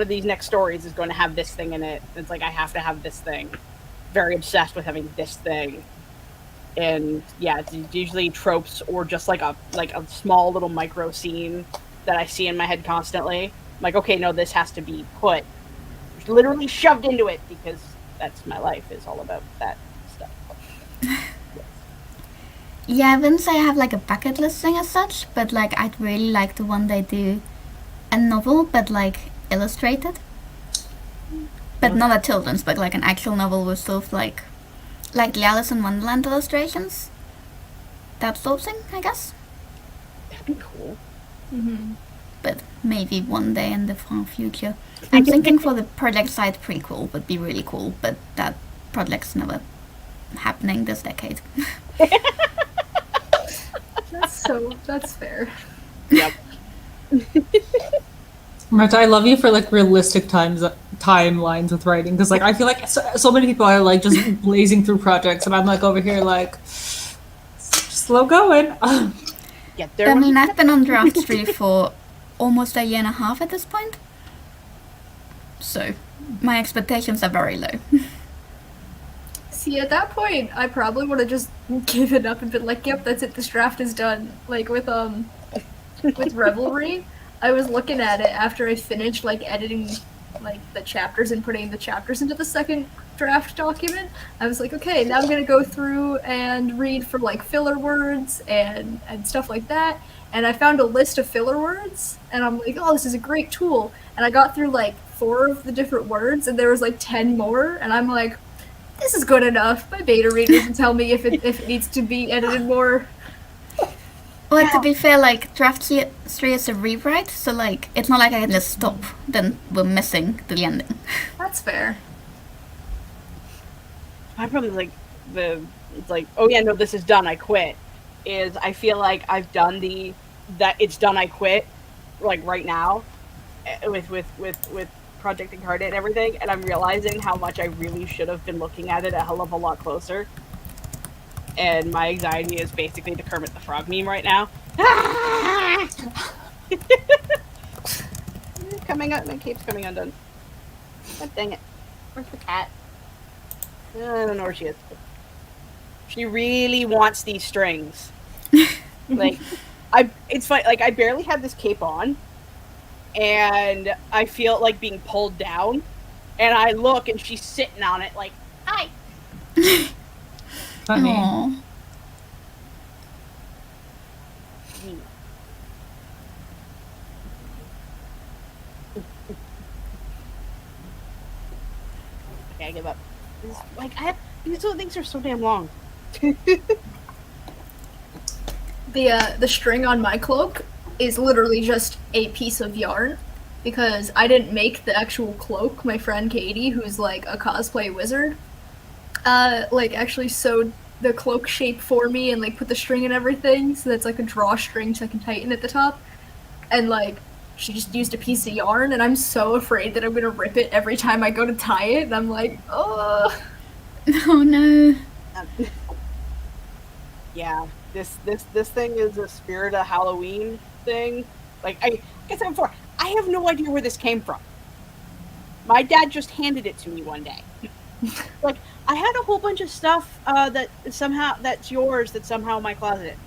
these next stories is going to have this thing in it. It's like I have to have this thing. Very obsessed with having this thing. And yeah, it's usually tropes or just like a small little micro scene that I see in my head constantly. I'm like, okay, no, this has to be put literally shoved into it because that's my life is all about that stuff. Yeah, I wouldn't say I have like a bucket list thing as such, but like I'd really like to one day do a novel, but like illustrated. But not a children's book, like an actual novel with sort of like the Alice in Wonderland illustrations. That sort of thing, I guess. That'd be cool. Mm-hmm. But maybe one day in the far future. I'm thinking for the Project Side prequel would be really cool, but that project's never happening this decade. That's fair. Yep. Marta, I love you for like realistic timelines with writing because like I feel like so many people are like just blazing through projects and I'm like over here like slow going. Get there. I mean, I've been on draft 3 for almost a year and a half at this point, so my expectations are very low. See, at that point, I probably would have just given up and been like, "Yep, that's it. This draft is done." Like with Revelry, I was looking at it after I finished like editing like the chapters and putting the chapters into the second draft document. I was like, okay, now I'm gonna go through and read for like filler words and stuff like that. And I found a list of filler words, and I'm like, oh, this is a great tool. And I got through like 4 of the different words, and there was like 10 more, and I'm like, this is good enough. My beta reader can tell me if it needs to be edited more. Well, to be fair, like, draft 3 is a rewrite, so, like, it's not like I can just stop, then we're missing the ending. That's fair. My problem is, like, it's like, oh yeah, no, this is done, I quit. Is I feel like I've done that it's done, I quit, like, right now, with Project Incarnate and everything, and I'm realizing how much I really should have been looking at it a hell of a lot closer. And my anxiety is basically the Kermit the Frog meme right now. Coming up, my cape's coming undone. God dang it. Where's the cat? I don't know where she is. She really wants these strings. Like, it's funny, like, I barely had this cape on, and I feel like being pulled down, and I look, and she's sitting on it, like, hi! Funny. Aww. Okay, I give up. These little things are so damn long. The string on my cloak is literally just a piece of yarn because I didn't make the actual cloak. My friend Katie, who's like a cosplay wizard, like actually sewed the cloak shape for me and like put the string and everything, so that's like a drawstring so I can tighten at the top. And like she just used a piece of yarn, and I'm so afraid that I'm gonna rip it every time I go to tie it. And I'm like, oh. Oh no. Yeah, this thing is a spirit of Halloween thing. Like I guess before, I have no idea where this came from. My dad just handed it to me one day. Like, I had a whole bunch of stuff that's yours that's somehow in my closet.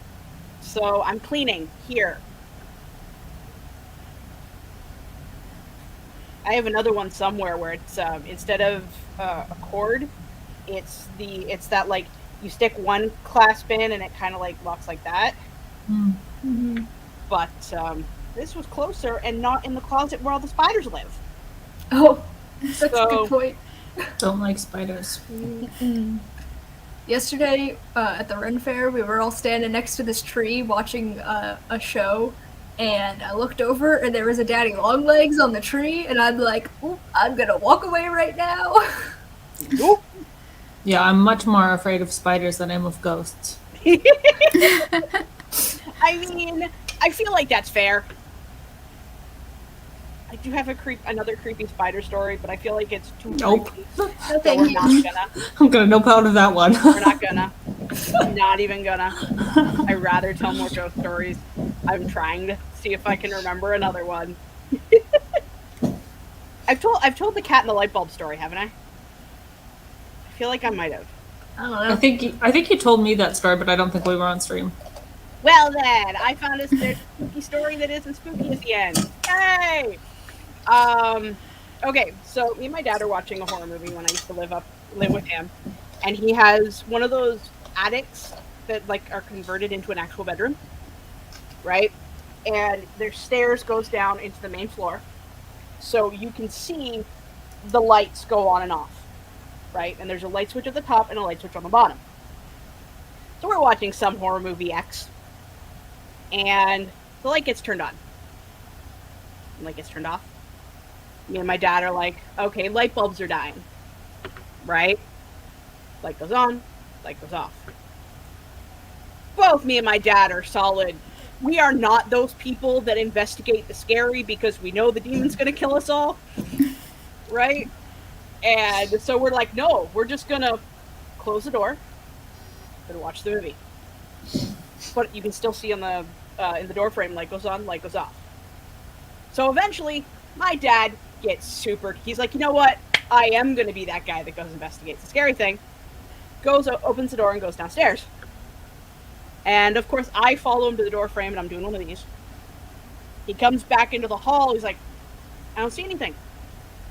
So I'm cleaning here. I have another one somewhere where it's instead of a cord, it's that like you stick one clasp in and it kind of like locks like that. Mm-hmm. But this was closer and not in the closet where all the spiders live. Oh, that's a good point. Don't like spiders. Yesterday at the Ren Fair, we were all standing next to this tree watching a show, and I looked over and there was a daddy long legs on the tree, and I'm like, "Oop, I'm gonna walk away right now." Nope. Yeah, I'm much more afraid of spiders than I am of ghosts. I mean, I feel like that's fair. I do have another creepy spider story, but I feel like it's too creepy. No, So thank we're you. not gonna. I'm gonna nope out of that one. We're not gonna. Not even gonna. I'd rather tell more ghost stories. I'm trying to see if I can remember another one. I've told the cat and the light bulb story, haven't I? I feel like I might have. I don't I know. think you told me that story, but I don't think we were on stream. Well then, I found a spooky story that isn't spooky at the end. Yay! Okay, so me and my dad are watching a horror movie when I used to live with him, and he has one of those attics that like are converted into an actual bedroom, right? And their stairs goes down into the main floor, so you can see the lights go on and off, right? And there's a light switch at the top and a light switch on the bottom. So we're watching some horror movie X, and the light gets turned on. The light gets turned off. Me and my dad are like, okay, light bulbs are dying, right? Light goes on, light goes off. Both me and my dad are solid. We are not those people that investigate the scary because we know the demon's gonna kill us all, right? And so we're like, no, we're just gonna close the door, gonna watch the movie. But you can still see on the in the door frame, light goes on, light goes off. So eventually, my dad gets super. He's like, you know what? I am gonna be that guy that goes investigates the scary thing. Opens the door and goes downstairs. And of course, I follow him to the door frame, and I'm doing one of these. He comes back into the hall. He's like, I don't see anything.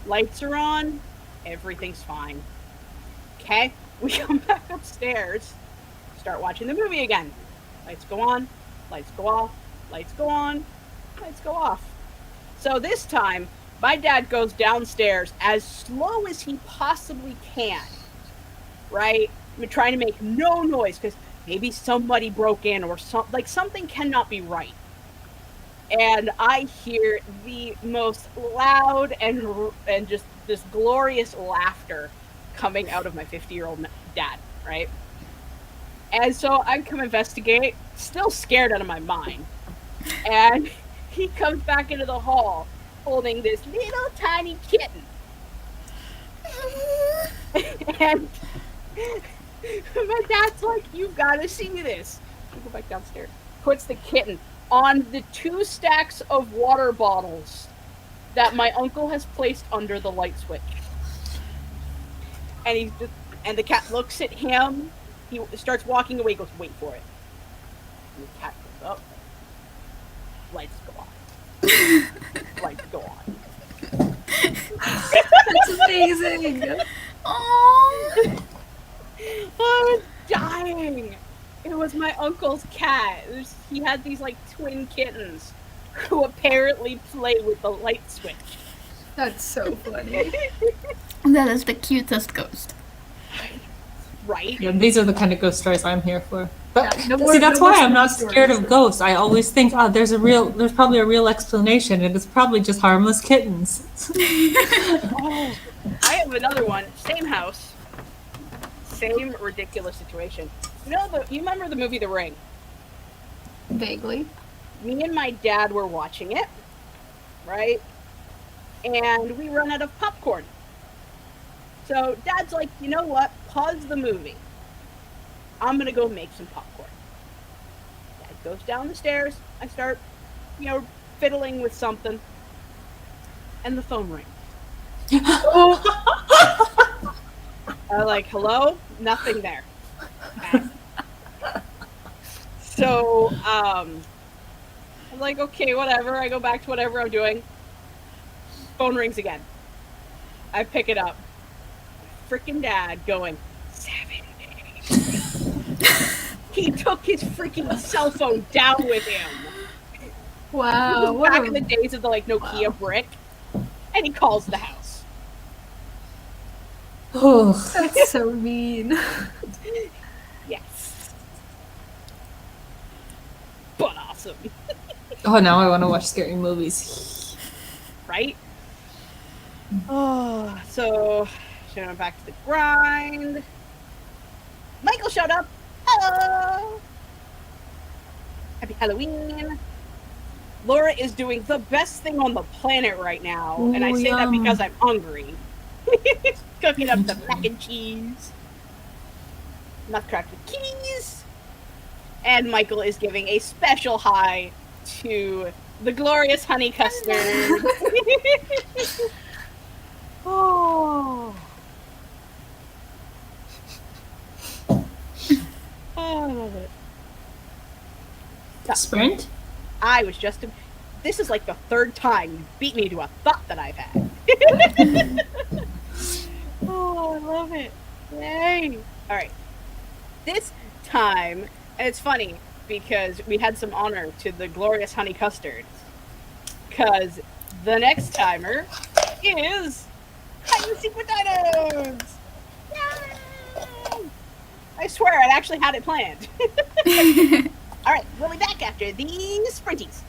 Lights are on. Everything's fine. Okay, we come back upstairs. Start watching the movie again. Lights go on. Lights go off. Lights go on. Lights go off. So this time, my dad goes downstairs as slow as he possibly can, right? I'm trying to make no noise because maybe somebody broke in or something cannot be right. And I hear the most loud and just this glorious laughter coming out of my 50-year-old dad, right? And so I come investigate, still scared out of my mind. And he comes back into the hall holding this little tiny kitten. And my dad's like, you gotta see this. I go back downstairs. Puts the kitten on the 2 stacks of water bottles that my uncle has placed under the light switch. And the cat looks at him. He starts walking away, goes, wait for it. And the cat goes up. Lights go off. Lights go on. That's amazing. Oh. I was dying. It was my uncle's cat. He had these like twin kittens who apparently play with the light switch. That's so funny. That is the cutest ghost. Right? Yeah, these are the kind of ghost stories I'm here for. But Yeah, no more- see, that's no more why I'm not spooky scared stories. of ghosts. I always think, oh, there's probably a real explanation, and it's probably just harmless kittens. Oh, I have another one. Same house. Same ridiculous situation. You remember the movie The Ring? Vaguely. Me and my dad were watching it, right? And we run out of popcorn. So Dad's like, you know what? Pause the movie. I'm gonna go make some popcorn. Dad goes down the stairs. I start, fiddling with something. And the phone rings. Nope. I'm like, hello? Nothing there. Okay. So, I'm like, okay, whatever. I go back to whatever I'm doing. Phone rings again. I pick it up. Freaking dad going, 7 days. He took his freaking cell phone down with him. Wow, what Back a in the days of the like Nokia brick. And he calls the house. Oh, that's so mean. Yes. But awesome. now I want to watch scary movies. Right? Oh, so she went back to the grind. Michael showed up. Hello. Happy Halloween. Laura is doing the best thing on the planet right now, and I Ooh, say that yum. because I'm hungry. Cooking up the mac and cheese, nutcracker keys, and Michael is giving a special hi to the glorious honey custard. Oh. Oh, I love it. Sprint? I was just. This is like the third time you beat me to a thought that I've had. Oh, I love it. Yay. All right. This time, and it's funny because we had some honor to the glorious honey custard. Because the next timer is hide and seek with dinos. Yay! I swear, I actually had it planned. All right, we'll be back after these sprinties.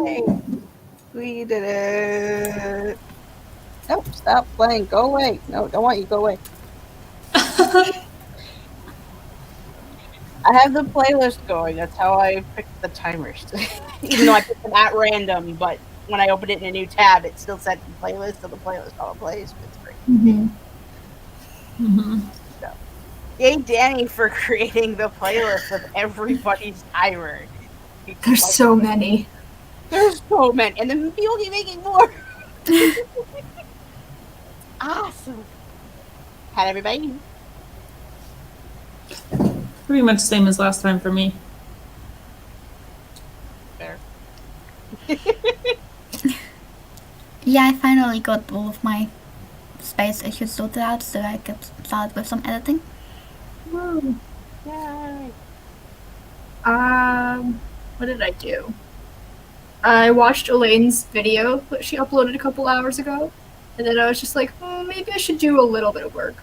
Yay! We did it. Nope, stop playing. Go away. No, don't want you. Go away. I have the playlist going. That's how I picked the timers. Even though I picked them at random, but when I opened it in a new tab, it still said playlist, so the playlist auto plays. It's great. So, yay, Danny, for creating the playlist with everybody's timer. There's so many. There's so many, and then people keep making more. Awesome. Had everybody? Pretty much the same as last time for me. Fair. Yeah, I finally got all of my space issues sorted out, so I could start with some editing. Woo. Yay. What did I do? I watched Elaine's video that she uploaded a couple hours ago, and then I was just like, maybe I should do a little bit of work.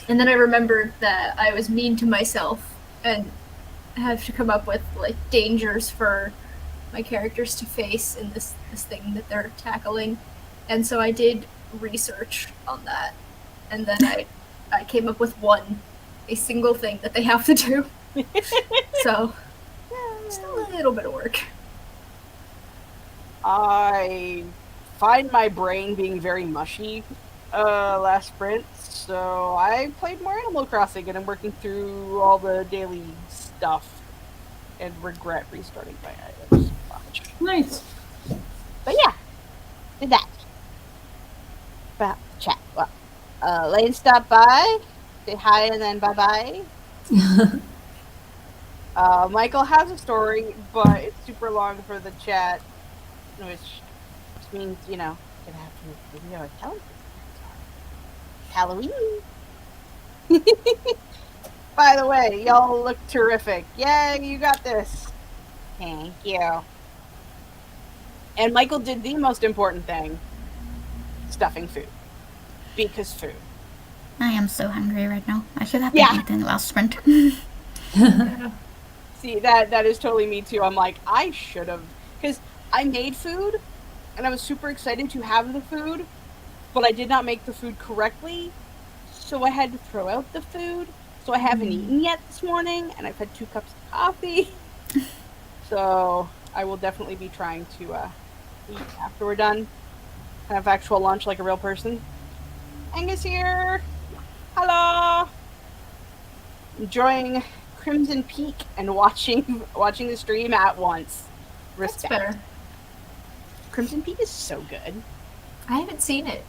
And then I remembered that I was mean to myself and have to come up with like dangers for my characters to face in this thing that they're tackling. And so I did research on that, and then I came up with a single thing that they have to do. So still a little bit of work. I find my brain being very mushy last sprint, so I played more Animal Crossing and I'm working through all the daily stuff and regret restarting my items. Nice. But yeah, did that. About the chat. Well, Lane stopped by, say hi and then bye-bye. Michael has a story, but it's super long for the chat, which means, you know, gonna have to make a video and tell him. Halloween. By the way, y'all look terrific. Yay, you got this. Thank you. And Michael did the most important thing, stuffing food. Because food. I am so hungry right now. I should have been eating last sprint. See, that is totally me too. I'm like, I should have, because I made food, and I was super excited to have the food, but I did not make the food correctly, so I had to throw out the food. So I haven't eaten yet this morning, and I've had 2 cups of coffee. So I will definitely be trying to eat after we're done. Have actual lunch like a real person. Angus here. Hello. Enjoying Crimson Peak and watching the stream at once. Respect. That's better. Crimson Peak is so good. I haven't seen it.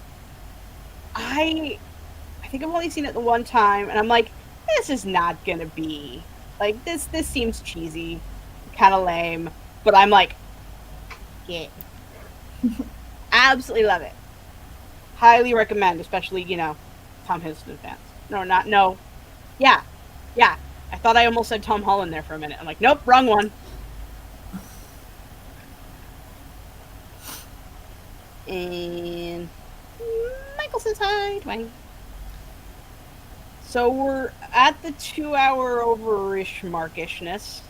I think I've only seen it the one time, and I'm like, this is not gonna be like this seems cheesy, kind of lame, but I'm like, yeah. Absolutely love it. Highly recommend, especially, you know, Tom Hiddleston fans. Yeah. I thought I almost said Tom Holland there for a minute. I'm like, nope, wrong one. And Michael says hi, Dwayne. So we're at the 2-hour over-ish markishness.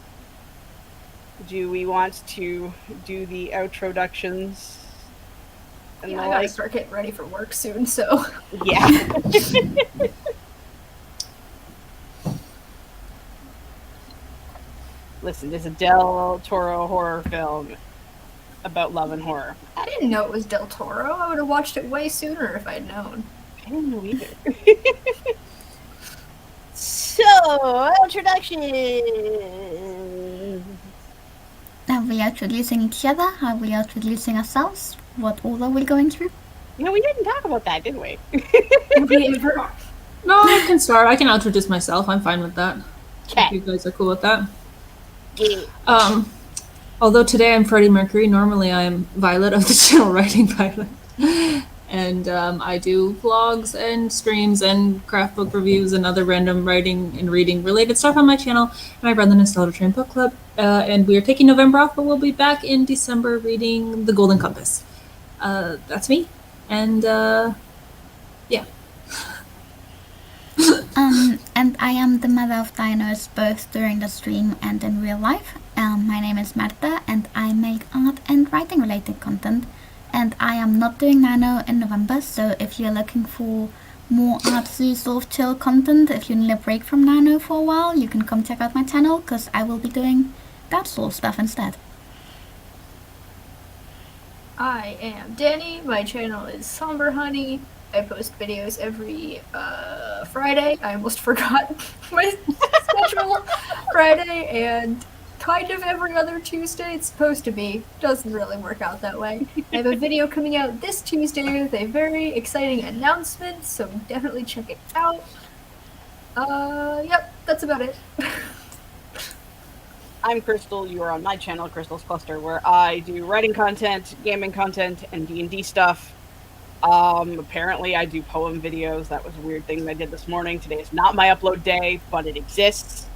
Do we want to do the outroductions? And Yeah, I gotta start getting ready for work soon, so. Yeah. Listen, there's a Del Toro horror film about love and horror. I didn't know it was Del Toro. I would have watched it way sooner if I'd known. I didn't know either. So, introduction. Are we introducing each other? Are we introducing ourselves? What order are we going through? You know, we didn't talk about that, did we? No, I can start. I can introduce myself. I'm fine with that. Okay. If you guys are cool with that. Yeah. Although today I'm Freddie Mercury, normally I'm Violet of the channel Writing Violet. And I do vlogs and streams and craft book reviews and other random writing and reading related stuff on my channel. And I run the Hallostream Book Club. And we are taking November off, but we'll be back in December reading The Golden Compass. That's me. And yeah. And I am the mother of dinos both during the stream and in real life. My name is Marta, and I make art and writing related content. And I am not doing Nano in November, so if you're looking for more artsy, sort of chill content, if you need a break from Nano for a while, you can come check out my channel, because I will be doing that sort of stuff instead. I am Danny. My channel is Somber Honey. I post videos every Friday. I almost forgot my schedule. Friday and kind of every other Tuesday. It's supposed to be. Doesn't really work out that way. I have a video coming out this Tuesday with a very exciting announcement, so definitely check it out. Yep, that's about it. I'm Crystal. You are on my channel, Crystal's Cluster, where I do writing content, gaming content, and D&D stuff. Apparently I do poem videos. That was a weird thing I did this morning. Today is not my upload day, but it exists.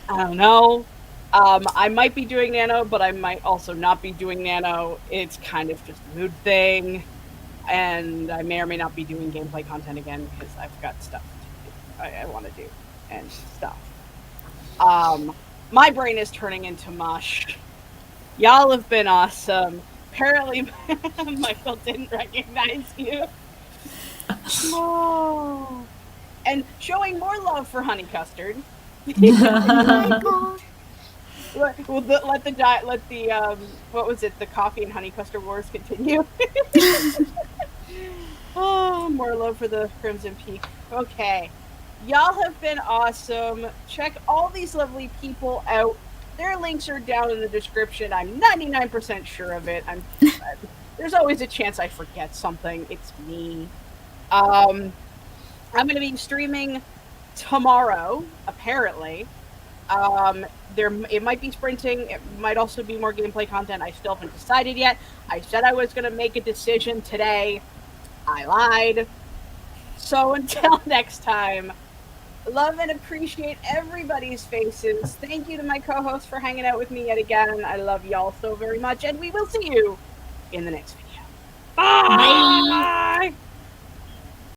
I don't know. I might be doing Nano, but I might also not be doing Nano. It's kind of just a mood thing. And I may or may not be doing gameplay content again, because I've got stuff to do. I want to do, and stuff. My brain is turning into mush. Y'all have been awesome. Apparently, Michael didn't recognize you. Oh. And showing more love for Honey Custard. Michael. Let the what was it? The coffee and honey custard wars continue. Oh, more love for the Crimson Peak. Okay. Y'all have been awesome. Check all these lovely people out. Their links are down in the description. I'm 99% sure of it. There's always a chance I forget something. It's me. I'm going to be streaming tomorrow, apparently. It might be sprinting. It might also be more gameplay content. I still haven't decided yet. I said I was going to make a decision today. I lied. So until next time, love and appreciate everybody's faces. Thank you to my co-host for hanging out with me yet again. I love y'all so very much, and we will see you in the next video. Bye! Bye.